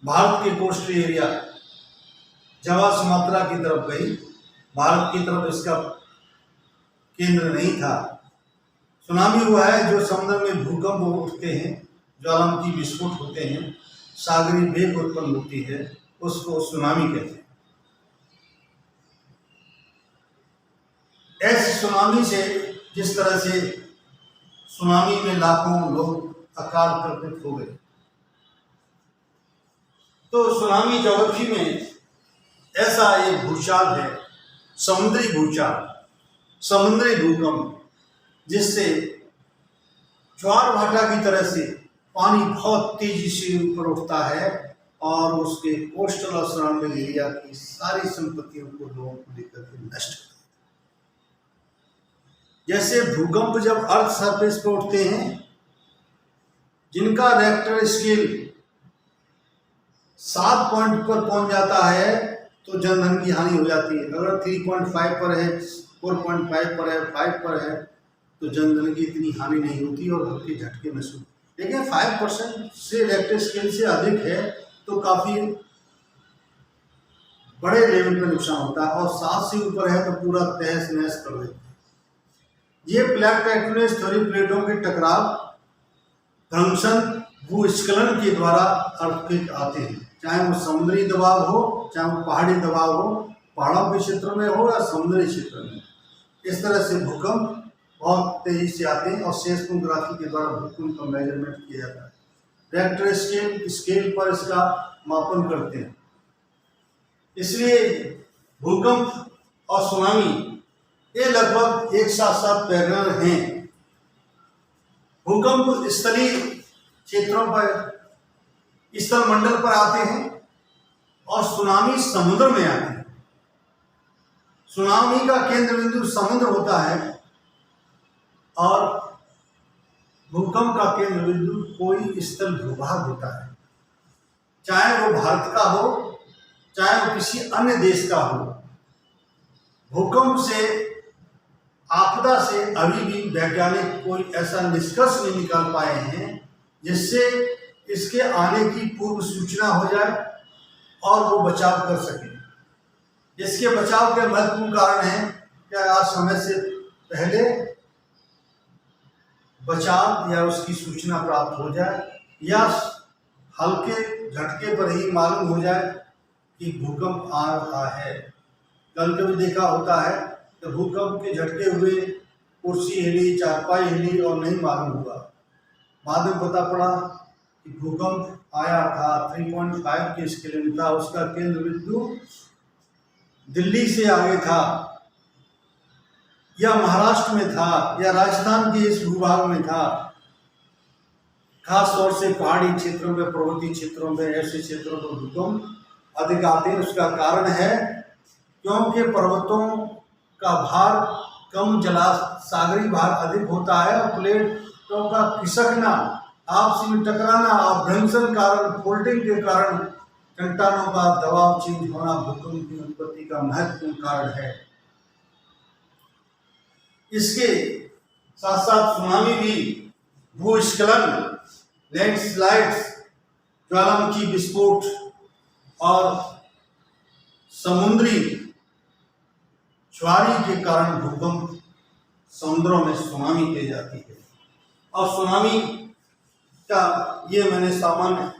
भारत के कोस्टल एरिया जावा सुमात्रा की तरफ गई। भारत की तरफ इसका केंद्र नहीं था। सुनामी हुआ है जो समुद्र में भूकंप उठते हैं, ज्वालामुखी विस्फोट होते हैं, सागरीय वेग उत्पन्न होती है, उसको सुनामी कहते हैं। ऐसे सुनामी से, जिस तरह से सुनामी में लाखों लोग अकाल प्रकट हो गए, तो सुनामी ज्योग्राफी में ऐसा एक भूचाल है, समुद्री भूचाल, समुद्री भूकंप, जिससे ज्वार भाटा की तरह से पानी बहुत तेजी से ऊपर उठता है और उसके कोस्टल और सराउंडिंग एरिया की सारी संपत्तियों को लोगों को लेकर के नष्ट कर। जैसे भूकंप जब अर्थ सरफेस पर उठते हैं, जिनका रिएक्टर स्केल 7 पॉइंट पर पहुंच जाता है तो जनधन की हानि हो जाती है। अगर 3.5 पर है, 4.5 पर है, 5 पर है तो जनधन की इतनी हानि नहीं होती और हल्के झटके महसूस। लेकिन 5% से रिएक्टर स्केल से अधिक है तो काफ़ी बड़े लेवल पर नुकसान होता है और 7 से ऊपर है तो पूरा तहस नहस कर देता है। ये प्लेट टेक्टोनिक थोड़ी प्लेटों के टकराव, भ्रंशन, भूस्खलन के द्वारा अर्थक्वेक आते हैं, चाहे वो समुद्री दबाव हो, चाहे वो पहाड़ी दबाव हो, पहाड़ों के क्षेत्र में हो या समुद्री क्षेत्र में। इस तरह से भूकंप बहुत तेजी से आते हैं और सेस्मोग्राफी के द्वारा भूकंप का मेजरमेंट किया जाता है। रिएक्टर स्केल पर इसका मापन करते हैं। इसलिए भूकंप और सुनामी ये लगभग एक साथ पैरेलल हैं। भूकंप स्थलीय क्षेत्रों पर, स्थल मंडल पर आते हैं और सुनामी समुद्र में आते हैं। सुनामी का केंद्र बिंदु समुद्र होता है और भूकंप का केंद्र बिंदु कोई स्थल भूभाग होता है, चाहे वो भारत का हो, चाहे वो किसी अन्य देश का हो। भूकंप से, आपदा से अभी भी वैज्ञानिक कोई ऐसा निष्कर्ष नहीं निकाल पाए हैं जिससे इसके आने की पूर्व सूचना हो जाए और वो बचाव कर सके। इसके बचाव के महत्वपूर्ण कारण हैं कि आज समय से पहले बचाव या उसकी सूचना प्राप्त हो जाए या हल्के झटके पर ही मालूम हो जाए कि भूकंप आ रहा है। कल कभी देखा होता है तो भूकंप के झटके हुए, कुर्सी हिली, चारपाई हिली और नहीं मालूम हुआ। बाद में पता पड़ा कि भूकंप आया था, 3.5 के स्केल में था, उसका केंद्र बिंदु दिल्ली से आगे था या महाराष्ट्र में था या राजस्थान के इस भूभाग में था। खास तौर से पहाड़ी क्षेत्रों में, पर्वतीय क्षेत्रों में, ऐसे क्षेत्रों पर भूकंप अधिक आते हैं। उसका कारण है क्योंकि पर्वतों का भार कम, सागरी भार अधिक होता है और प्लेटों का खिसकना, आपस में टकराना और भ्रंशन कारण, फोल्डिंग के कारण चट्टानों का दबाव चेंज होना भूकंप की उत्पत्ति का महत्वपूर्ण कारण है। इसके साथ साथ सुनामी भी भूस्खलन, लैंडस्लाइड्स, ज्वालामुखी विस्फोट और समुद्री ज्वारी के कारण भूकंप समुद्रों में सुनामी कही जाती है। और सुनामी का ये मैंने सामान्य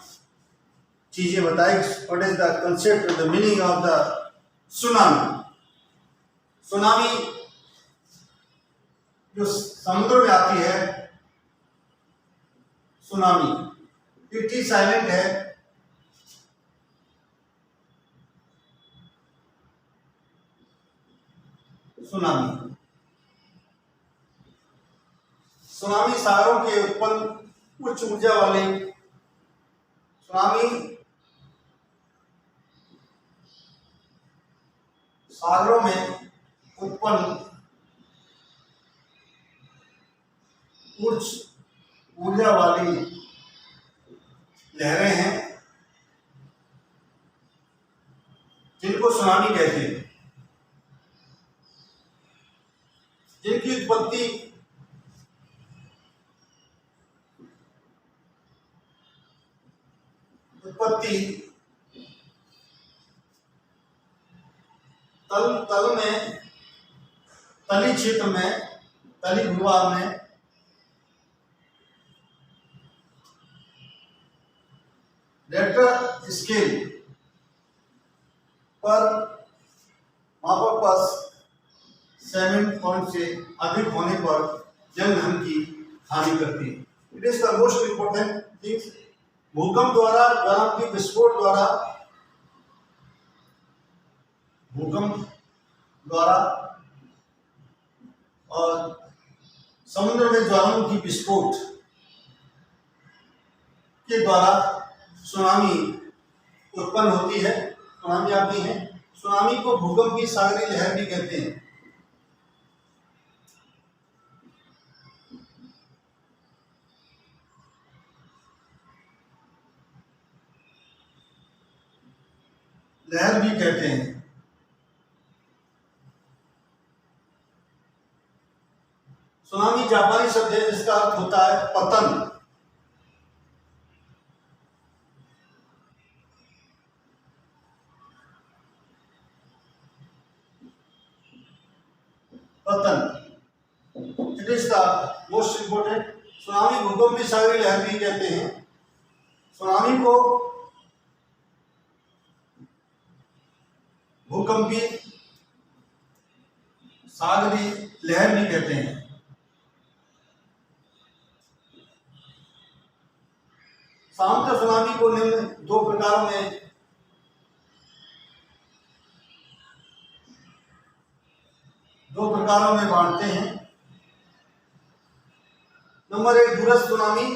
चीजें बताई। What is the concept, the meaning of the tsunami. Tsunami जो समुद्र में आती है सुनामी, इट इज साइलेंट है, सुनामी। सुनामी सागरों के उत्पन्न उच्च ऊर्जा वाले, सुनामी सागरों में उत्पन्न उच्च ऊर्जा वाली लहरें हैं जिनको सुनामी कहते हैं, जिनकी उत्पत्ति तल में, तली क्षेत्र में, तली भूभाग में रिक्टर स्केल पर मापक पर 7 पॉइंट से अधिक होने पर जनधन की हानि करती है। It is the most important things. भूकंप द्वारा, ज्वालामुखी विस्फोट द्वारा, भूकंप द्वारा और समुद्र में ज्वालामुखी विस्फोट के द्वारा सुनामी उत्पन्न होती है, सुनामी आती है। सुनामी को भूकंप की सागरी लहर भी कहते हैं। लहर भी कहते हैं। सुनामी जापानी शब्द है जिसका अर्थ होता है पतन। पतन, it is the most important. Tsunami भूकंप की सागरी लहर भी कहते हैं। सुनामी को भूकंपी सागरी लहर भी कहते हैं। सामान्य सुनामी को निम्न दो प्रकारों में बांटते हैं। नंबर 1 दूरस्थ सुनामी,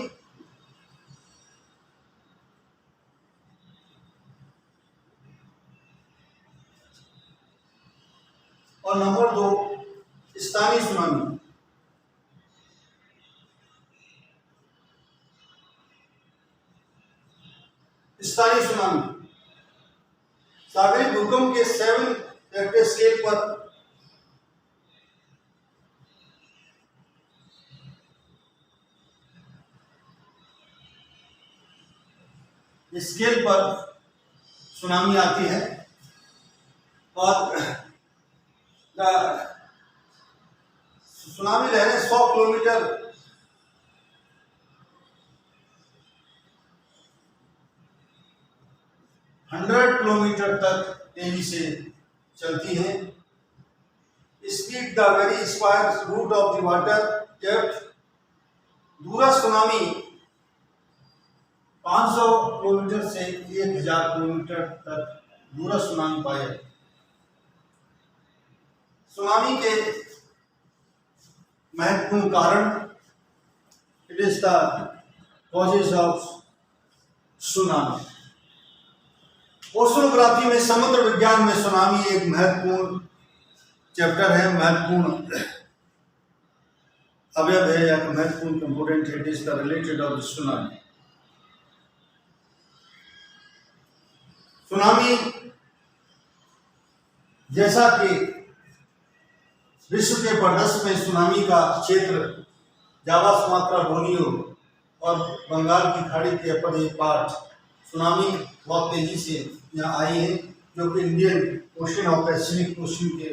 और नंबर 2 स्थानीय सुनामी। स्थानीय सुनामी सागरी भूकंप के 7 रिक्टर स्केल पर सुनामी आती है और सुनामी लहरें 100 किलोमीटर 100 किलोमीटर तक तेजी से चलती हैं। Speed the very square root of the water depth. दूरस्थ सुनामी 500 किलोमीटर से 1000 किलोमीटर तक दूरस्थ सुनामी पाए। सुनामी के महत्वपूर्ण कारण, it is the causes of tsunami. Oceanography में, समुद्र विज्ञान में सुनामी एक महत्वपूर्ण चैप्टर है, महत्वपूर्ण अवयव है या महत्वपूर्ण कंपोनेंट है। It is the related of tsunami. Tsunami जैसा कि विश्व के प्रदेश में सुनामी का क्षेत्र जावा, सुमात्रा, बोर्नियो और बंगाल की खाड़ी के अपर एक पार्ट, सुनामी बहुत तेजी से यहाँ आई है, जो कि इंडियन ओशन और पैसिफिक ओशन के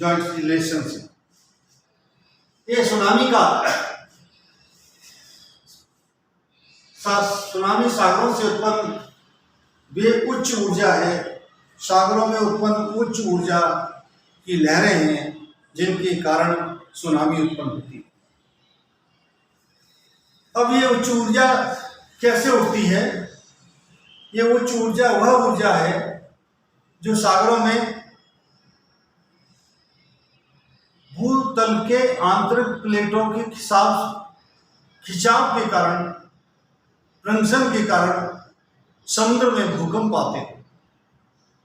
जॉइंट रिलेशन से। ये सुनामी सागरों से उत्पन्न वे उच्च ऊर्जा है, सागरों में उत्पन्न उच्च ऊर्जा की लहरें हैं जिनके कारण सुनामी उत्पन्न होती है। अब ये उच्च ऊर्जा कैसे उठती है? ये उच्च ऊर्जा वह ऊर्जा है जो सागरों में भूतल के आंतरिक प्लेटों के खिंचाव के कारण, क्रंसन के कारण समुद्र में भूकंप आते हैं।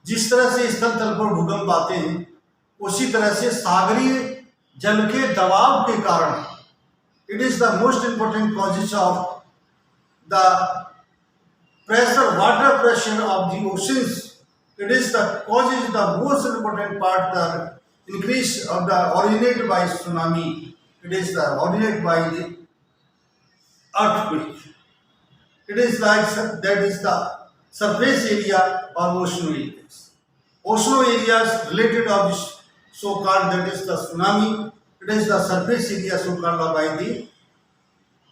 जिस तरह से स्थल तल पर भूकंप आते हैं, उसी तरह से सागरीय जल के दबाव के कारण, it is the most important causes of the pressure, water pressure of the oceans. It is the causes the most important part, the increase of the originated by tsunami. It is the originated by the earthquake. It is like that is the surface area or ocean areas. Ocean areas related of this so-called that is the tsunami. It is the surface area so-called by the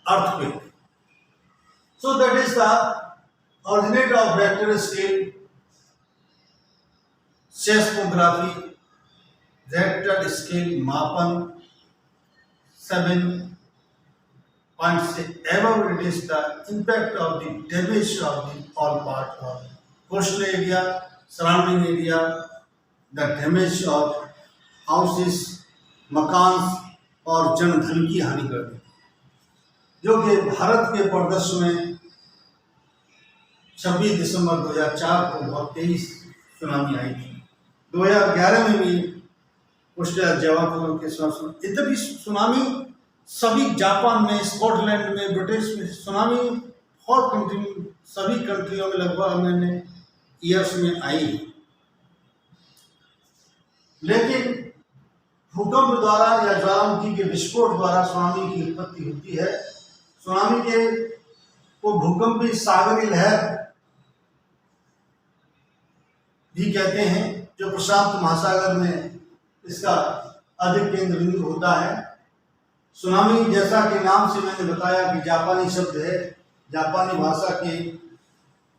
earthquake. So that is the originate of vector scale, seismography, vector scale मापन 7.6 above. It is the impact of the damage of the all part of coastal area, surrounding area, the damage of houses, मकान और जनधन की हानि कर दी, जो कि भारत के परिदृश्य में 26 दिसंबर 2004 को बहुत तेज सुनामी आई थी। 2011 में भी ऑस्ट्रेलिया जावा के साथ इतनी सुनामी, सभी जापान में, स्कॉटलैंड में, ब्रिटिश में सुनामी बहुत कंटिन्यू सभी कंट्रियों में लगभग मैंने ईयर्स में आई। लेकिन भूकंप द्वारा या ज्वालामुखी के विस्फोट द्वारा सुनामी की उत्पत्ति होती है। सुनामी के को भूकंपी सागरी लहर भी कहते हैं, जो प्रशांत महासागर में इसका अधिक केंद्र बिंदु होता है। सुनामी जैसा कि नाम से मैंने बताया कि जापानी शब्द है, जापानी भाषा के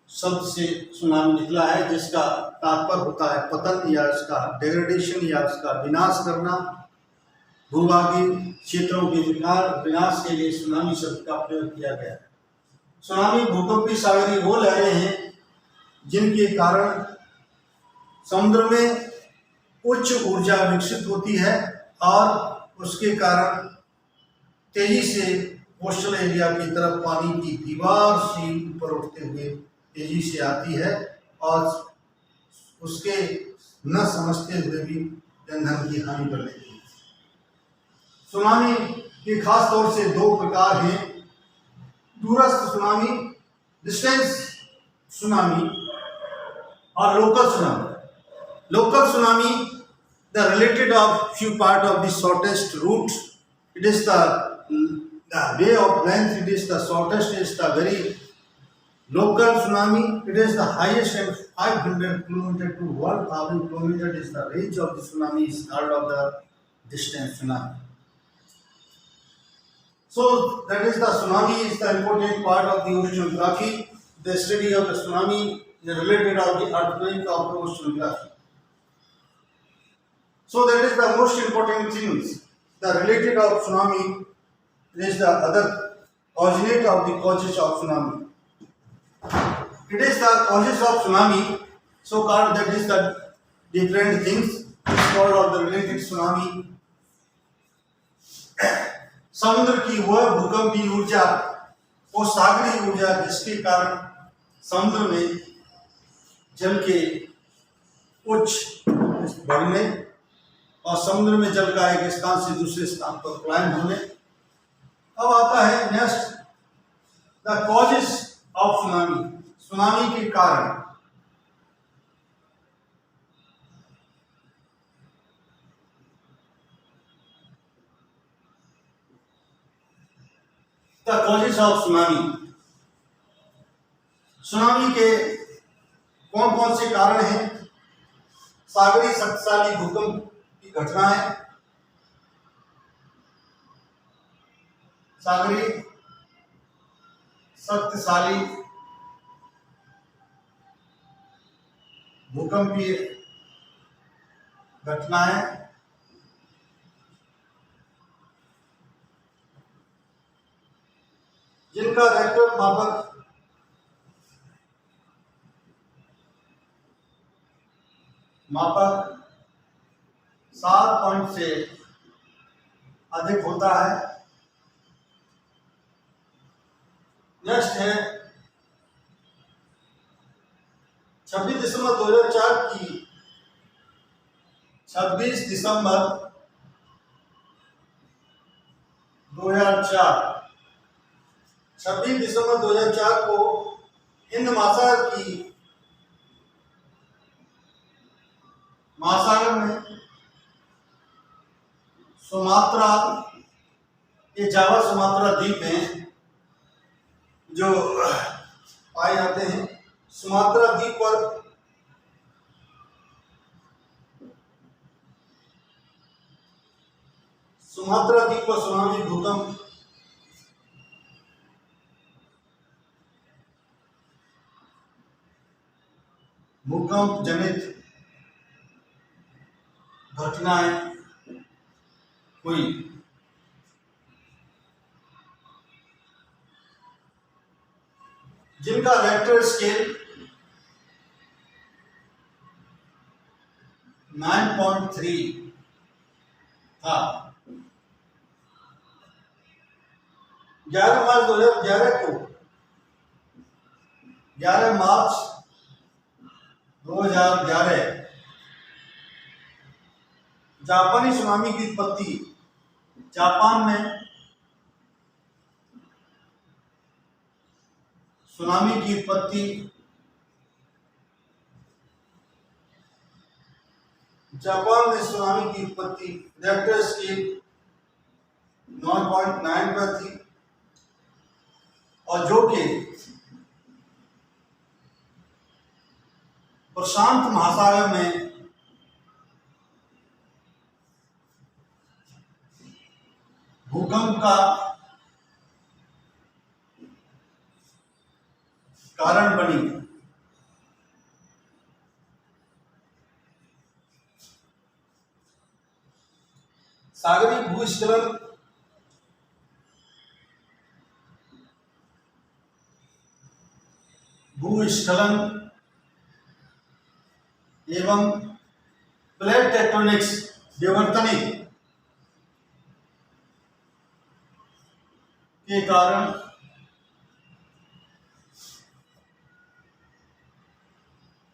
शब्द से सुनामी निकला है, जिसका तात्पर्य होता है पतन या उसका डिग्रेडेशन या उसका विनाश करना। भूभागीय क्षेत्रों के विनाश के लिए सुनामी शब्द का प्रयोग किया गया है। सुनामी भूकंपी सागरी वो लहरें हैं जिनके कारण समुद्र में उच्च ऊर्जा विकसित होती है और उसके कारण तेजी से कोस्टल एरिया की तरफ पानी की दीवार से ऊपर उठते हुए तेजी से आती है और उसके न समझते हुए भी जनधन की हानि कर लेती है। सुनामी के खास तौर से दो प्रकार हैं, दूरस्थ सुनामी, डिस्टेंस सुनामी, और local tsunami. Local tsunami, the related of few part of the shortest route. It is the way of length. It is the shortest. Is the very local tsunami. It is the highest and 500 kilometer to 1,000 kilometer is the range of the tsunami. Is called of the distance tsunami. So that is the tsunami is the important part of the oceanography. The study of the tsunami is related of the earthquake of the oceanography. So that is the most important things. The related of tsunami is the other originate of the causes of tsunami. It is the causes of tsunami, so called that is the different things. It's called of the related tsunami. समुद्र की वह भूकंपीय ऊर्जा, वो सागरी ऊर्जा जिसके कारण समुद्र में जल के उच्च बढ़ने और समुद्र में जल का एक स्थान से दूसरे स्थान पर पलायन होने। अब आता है next, the causes of tsunami, tsunami के कारण। The causes of tsunami, tsunami के कौन कौन से कारण हैं? सागरी शक्तिशाली भूकंप की घटनाएं, सागरी शक्तिशाली भूकंपीय घटनाएं, जिनका रेक्टर मापक 7 पॉइंट से अधिक होता है। नेक्स्ट है 26 दिसंबर 2004 की 26 दिसंबर 2004 26 दिसंबर 2004 को हिंद महासागर में सुमात्रा, ये जावा सुमात्रा द्वीप हैं जो पाए जाते हैं। सुमात्रा द्वीप पर सुनामी भूकंप जनित घटनाएं हुई। जिनका रेक्टर स्केल 9.3 था। 11 मार्च 2011 जापानी सुनामी की उत्पत्ति। जापान में सुनामी की उत्पत्ति रेक्टर स्केल 9.9 पर थी और जो कि प्रशांत महासागर में भूकंप का कारण बनी। सागरी भूस्खलन एवं प्लेट टेक्टोनिक्स विवर्तनिक के कारण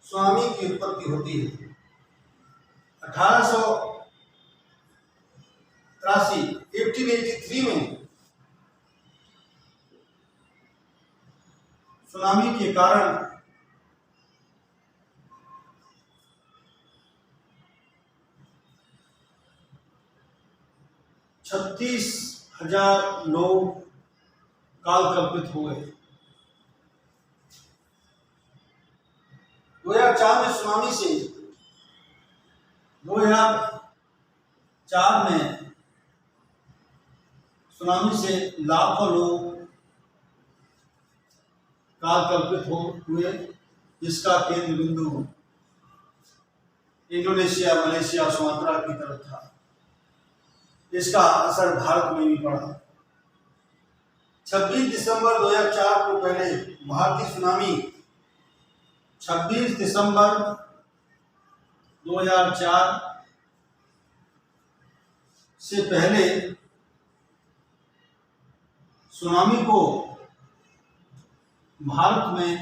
सुनामी की उत्पत्ति होती है। 1883 में सुनामी के कारण 36,000 लोग काल कल्पित हुए। 2004 में सुनामी से लाखों लोग काल कल्पित हुए, जिसका केंद्र बिंदु इंडोनेशिया, मलेशिया, सुमात्रा की तरफ था। इसका असर भारत में भी पड़ा। 26 दिसंबर 2004 को पहले भारतीय सुनामी 26 दिसंबर 2004 से पहले सुनामी को भारत में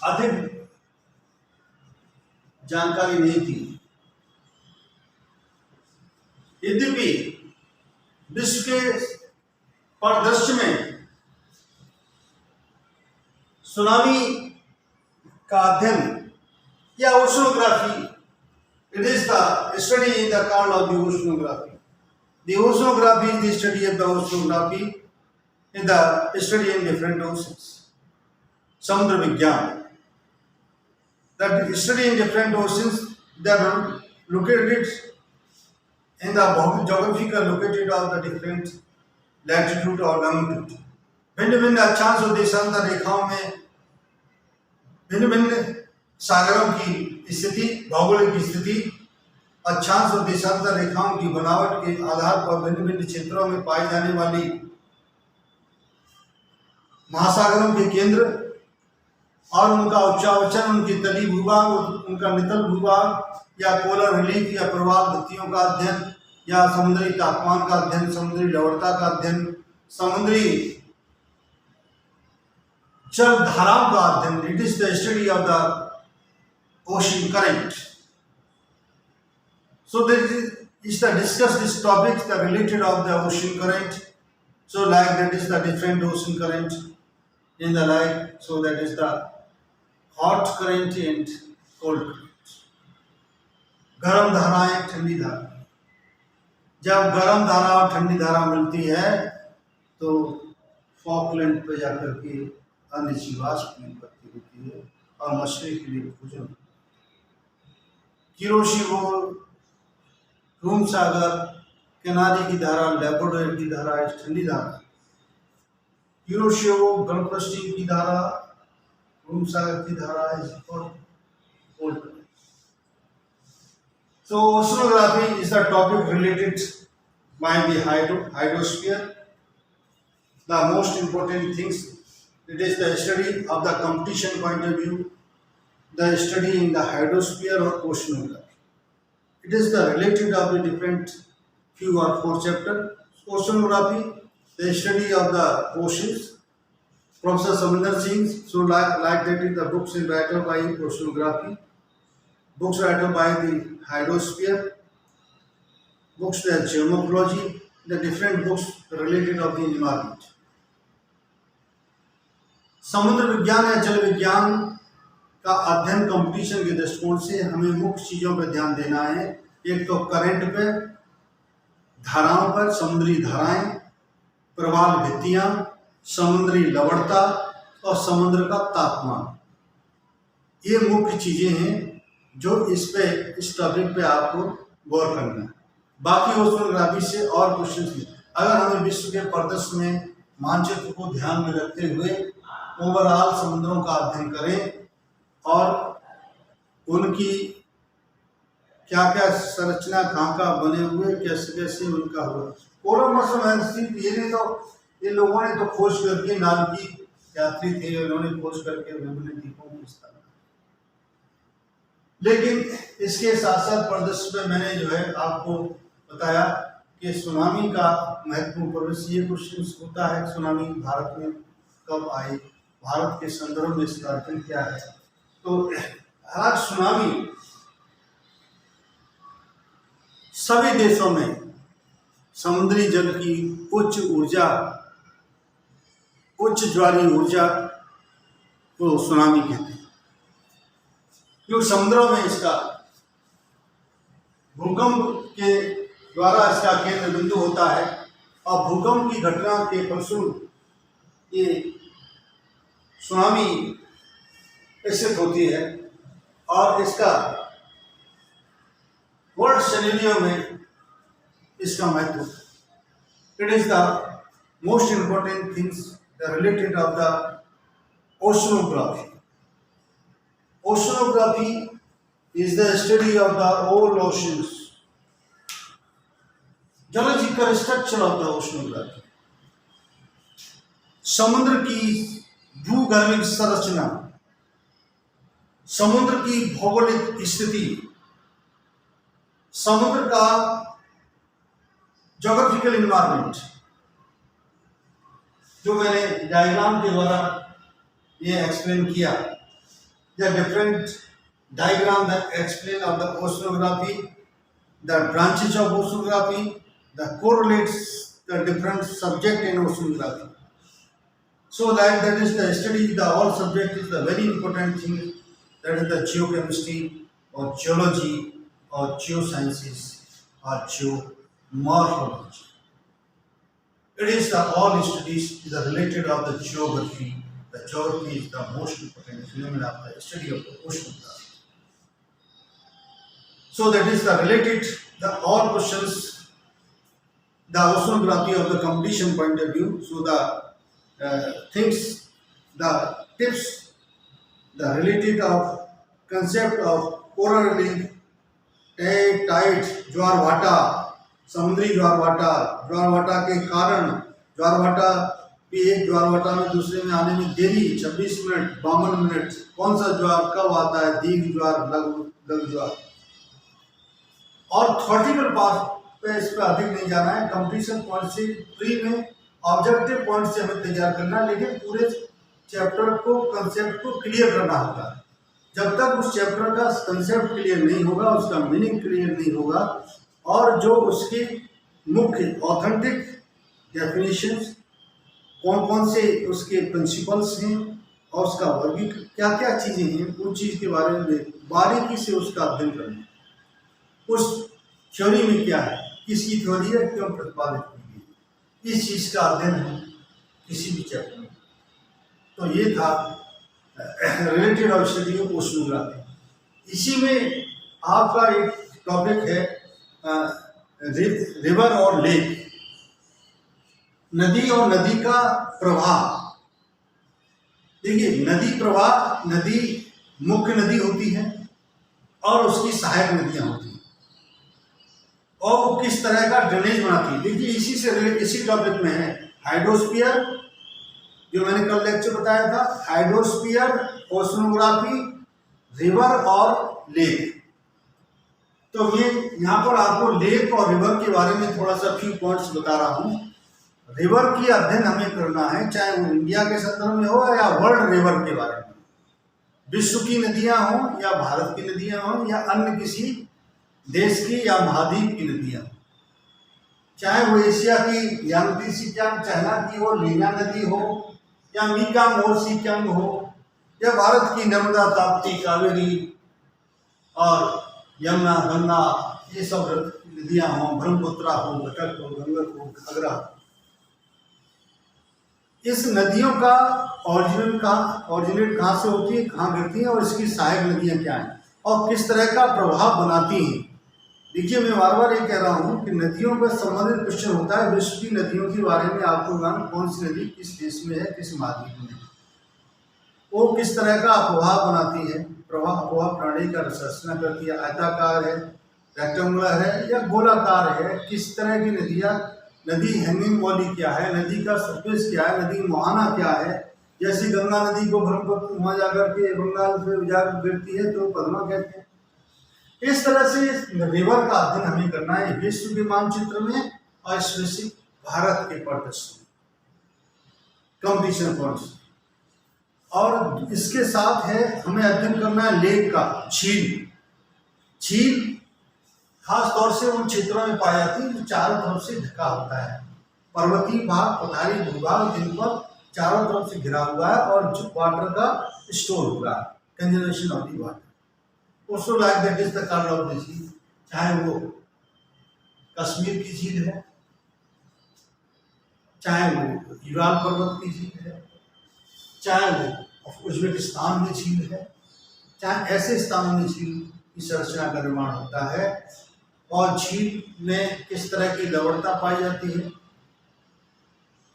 अधिक जानकारी नहीं थी। यद्यपि विश्व के परिदृश्य में सुनामी का अध्ययन या oceanography, it is the study in the called of the oceanography. The oceanography is the study of the oceanography in the study in different oceans. समुद्र विज्ञान, that study in different oceans that are located in the geographical located of the different latitude और longitude. भिन्न भिन्न अक्षांश और देशांतर रेखाओं में भिन्न भिन्न सागरों की स्थिति, भौगोलिक स्थिति, अक्षांश और देशांतर रेखाओं की बनावट के आधार पर भिन्न भिन्न क्षेत्रों में पाई जाने वाली महासागरों के केंद्र और उनका उच्चावचन, उनकी तली भूभाग, उनका नितल भूभाग या पोलर रिलीफ या प्रवाल भित्तियों का अध्ययन या समुद्री तापमान का अध्ययन, समुद्री लवणता का अध्ययन, समुद्री जल धाराओं का अध्ययन. It is the study of the ocean current. So this is to discuss this topic, the related of the ocean current. So like that is the different ocean current in the like. So that is the hot current and cold current. गर्म धाराएं, ठंडी धारा. जब गर्म धारा और ठंडी धारा मिलती है तो फॉकलैंड पे जाकर के अन्य जीवाश्म की उत्पत्ति होती है और मछली के लिए भोजन. किरोशिवो, रूम सागर, किनारे की धारा, लेब्राडोर की धारा ठंडी धारा. यूरोशियो, गल्फ स्ट्रीम की धारा, रूम सागर की धारा और cold. So oceanography is the topic related by the hydrosphere. The most important things, it is the study of the competition point of view, the study in the hydrosphere or oceanography. It is the related of the different few or four chapters. Oceanography, the study of the oceans. Professor Saminder Singh, so like that is the books in writer by oceanography, books writer by the hydrosphere, books the geomorphology, the different books related of the environment. समुद्र विज्ञान या जल विज्ञान का अध्ययन competition के दृष्टिकोण से हमें मुख्य चीजों पर ध्यान देना है. एक तो करंट पे, धाराओं पर, समुद्री धाराएं, प्रवाल भित्तियां, समुद्री लवणता और समुद्र का तापमान. ये मुख्य चीजें हैं जो इस टॉपिक पे आपको गौर करना है. बाकी ओशनोग्राफी से और क्वेश्चन नहीं. अगर हमें विश्व के परिदृश्य में मानचित्र को ध्यान में रखते हुए ओवरऑल समुद्रों का अध्ययन करें और उनकी क्या क्या संरचना, कहाँ बने हुए, कैसे कैसे उनका हुआ. पोलर मशरूम ये लोगों ने तो खोज करके, नाभिकीय यात्री थे, उन्होंने खोज करके विभिन्न द्वीपों को स्थापित. लेकिन इसके साथ साथ परिदृश्य में मैंने जो है आपको बताया कि सुनामी का महत्वपूर्ण प्रवेश. ये क्वेश्चन होता है सुनामी भारत में कब आई, भारत के संदर्भ में इसका अध्ययन क्या है. तो हर सुनामी सभी देशों में समुद्री जल की उच्च ऊर्जा, उच्च ज्वारीय ऊर्जा को सुनामी कहते हैं. क्योंकि समुद्रों में इसका भूकंप के द्वारा इसका केंद्र बिंदु होता है और भूकंप की घटना के फलस्वरूप ये सुनामी विकसित होती है. और इसका वर्ल्ड सिनेरियो में इसका महत्व. It is the most important things the related of the oceanography. Oceanography is the study of the all oceans. Geological structure of the oceanography. समुद्र की भूगर्भिक संरचना, समुद्र की भौगोलिक स्थिति, समुद्र का ज्योग्राफिकल एनवायरनमेंट, जो मैंने डायग्राम के द्वारा ये एक्सप्लेन किया. The different diagram that explain of the oceanography, the branches of oceanography, the correlates the different subject in oceanography. So that is the study. The whole subject is the very important thing. That is the geochemistry or geology or geosciences or geomorphology. It is the all studies is related of the geography. The geography is the most important phenomenon of the study of the oceanography. So that is the related, the all questions, the oceanography of the competition point of view. So the things, the tips, the related of concept of coral reef, tide, ज्वार भाटा, समुद्री ज्वार भाटा के कारण, ज्वार भाटा कि एक ज्वार भाटा में दूसरे में आने में देरी 26 मिनट 52 मिनट, कौन सा ज्वार कब आता है, दीर्घ ज्वार लघु ज्वार। और थ्योरेटिकल पार्ट पे इस पर अधिक नहीं जाना है, कंप्लीशन पॉइंट से प्री में ऑब्जेक्टिव पॉइंट से हमें तैयार करना, लेकिन पूरे चैप्टर को कंसेप्ट को क्लियर करना होता है। जब तक उस चैप्टर का कंसेप्ट क्लियर नहीं होगा, उसका मीनिंग क्लियर नहीं होगा, और जो उसकी मुख्य ऑथेंटिक डेफिनेशंस, कौन कौन से उसके प्रिंसिपल्स हैं और उसका वर्गीकरण क्या क्या चीज़ें हैं, उस चीज़ के बारे में बारीकी से उसका अध्ययन करना, उस थ्योरी में क्या है, किसकी थ्योरी है, क्यों प्रतिपादित की गई, इस चीज़ का अध्ययन है किसी भी चैप्टर में। तो ये था related of study of oceanography. इसी में आपका एक टॉपिक है रिवर और लेक, नदी और नदी का प्रवाह। देखिए, नदी प्रवाह, नदी मुख्य नदी होती है और उसकी सहायक नदियां होती हैं, और वो किस तरह का ड्रेनेज बनाती है। देखिए, इसी टॉपिक में है हाइड्रोस्फीयर, जो मैंने कल लेक्चर बताया था, हाइड्रोस्फीयर, ओशनोग्राफी, रिवर और लेक। तो ये यहाँ पर आपको लेक और रिवर के बारे में थोड़ा सा फ्यू पॉइंट्स बता रहा हूँ। रिवर की अध्ययन हमें करना है, चाहे वो इंडिया के संदर्भ में हो या वर्ल्ड रिवर के बारे में, विश्व की नदियां हों या भारत की नदियां हों या अन्य किसी देश की या महाद्वीप की नदियां, चाहे वो एशिया की यांगत्से सिकियांग चाइना की हो, लीना नदी हो, या मीकांग हो, सिकियांग हो, या भारत की नर्मदा, ताप्ती, कावेरी और यमुना, गंगा, ये सब नदियां हों, ब्रह्मपुत्रा हो, घटक हो, गंगक हो, घाघरा हो। इस नदियों का ऑरिजिनेट कहाँ से होती है, कहाँ गिरती है, और इसकी सहायक नदियाँ क्या हैं और किस तरह का प्रभाव बनाती हैं। देखिए, मैं बार बार ये कह रहा हूँ कि नदियों पर संबंधित क्वेश्चन होता है, विश्व की नदियों के बारे में आपको जानना, कौन सी नदी किस देश में है, किस महाद्वीप में है, वो किस तरह का प्रभाव बनाती है, प्रवाह प्रणाली का संरचना करती है, आयताकार है, रेक्टेंगुलर है या गोलाकार है, किस तरह की नदियाँ, नदी हैंगिंग वॉली क्या है, नदी का सरफेस क्या है, नदी मुहाना क्या है। जैसे गंगा नदी को ब्रह्मपुत्र वहाँ जाकर के बंगाल से जाकर गिरती है तो पद्मा कहते हैं। इस तरह से रिवर का अध्ययन हमें करना है विश्व के मानचित्र में और स्पेसिफिक भारत के परिदृश्य में, कंपटीशन पॉइंट्स। और इसके साथ है हमें अध्ययन करना है लेक का, झील खास तौर से उन क्षेत्रों में पाई जाती है जो चारों तरफ से ढका होता है, पर्वतीय भाग, पठारी भूभाग, जिन पर चारों तरफ से घिरा हुआ है और जो वाटर का स्टोर हो रहा है, कंजर्वेशन ऑफ दी वाटर। उसको like that is the colour of the झील, चाहे वो कश्मीर की झील है, चाहे वो यूराल पर्वत की झील है, चाहे वो उज्बेकिस्तान में झील है, चाहे ऐसे स्थानों में झील की संरचना का निर्माण होता है, और झील में किस तरह की लवणता पाई जाती है,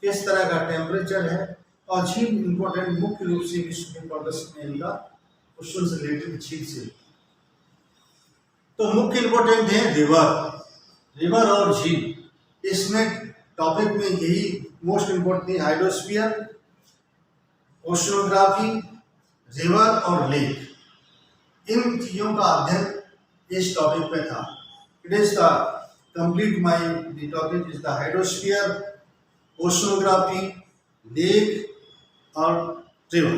किस तरह का टेम्परेचर है, और झील इंपॉर्टेंट मुख्य रूप से विश्व के परिदृश्य में इनका क्वेश्चन से रिलेटेड झील से। तो मुख्य इंपॉर्टेंट है रिवर और झील। इसमें टॉपिक में यही मोस्ट इंपॉर्टेंट है, हाइड्रोस्फीयर, ओशनोग्राफी, रिवर और लेक। इन चीजों का अध्ययन इस टॉपिक पे था। It is the complete the topic is the hydrosphere, oceanography, lake और रिवर।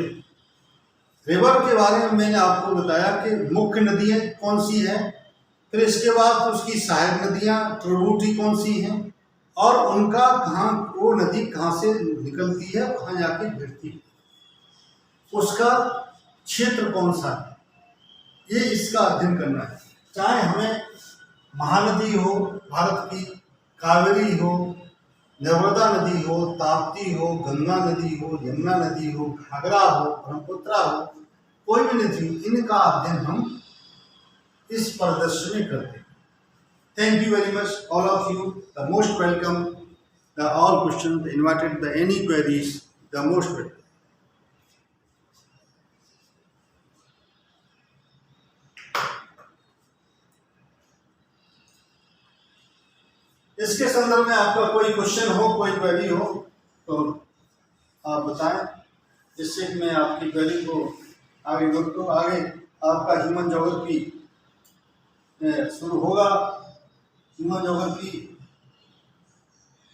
रिवर के बारे में मैंने आपको बताया कि मुख्य नदियाँ कौन सी हैं, फिर इसके बाद उसकी सहायक नदियाँ, ट्रिब्यूटरी कौन सी हैं, और उनका कहाँ, वो नदी कहाँ से निकलती है, कहाँ जाके गिरती है, उसका क्षेत्र कौन सा है, ये इसका अध्ययन करना है। चाहे हमें महानदी हो भारत की, कावेरी हो, नर्मदा नदी हो, ताप्ती हो, गंगा नदी हो, यमुना नदी हो, घाघरा हो, ब्रह्मपुत्रा हो, कोई भी नदी, इनका अध्ययन हम इस परिदृश्य में करते हैं। Thank you very much, all of you. The most welcome. The all questions, the invited, the any queries, the most welcome. इसके संदर्भ में आपका कोई क्वेश्चन हो, कोई क्वेरी हो तो आप बताएं, जिससे कि मैं आपकी क्वेरी को आगे बढ़ूँ। आगे आपका ह्यूमन ज्योग्राफी शुरू होगा। ह्यूमन ज्योग्राफी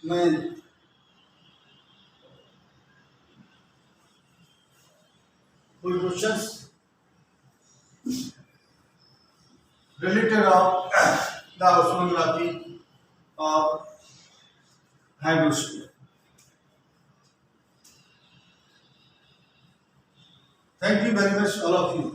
में कोई questions related of the oceanography of hydrosphere. Thank you very much, all of you.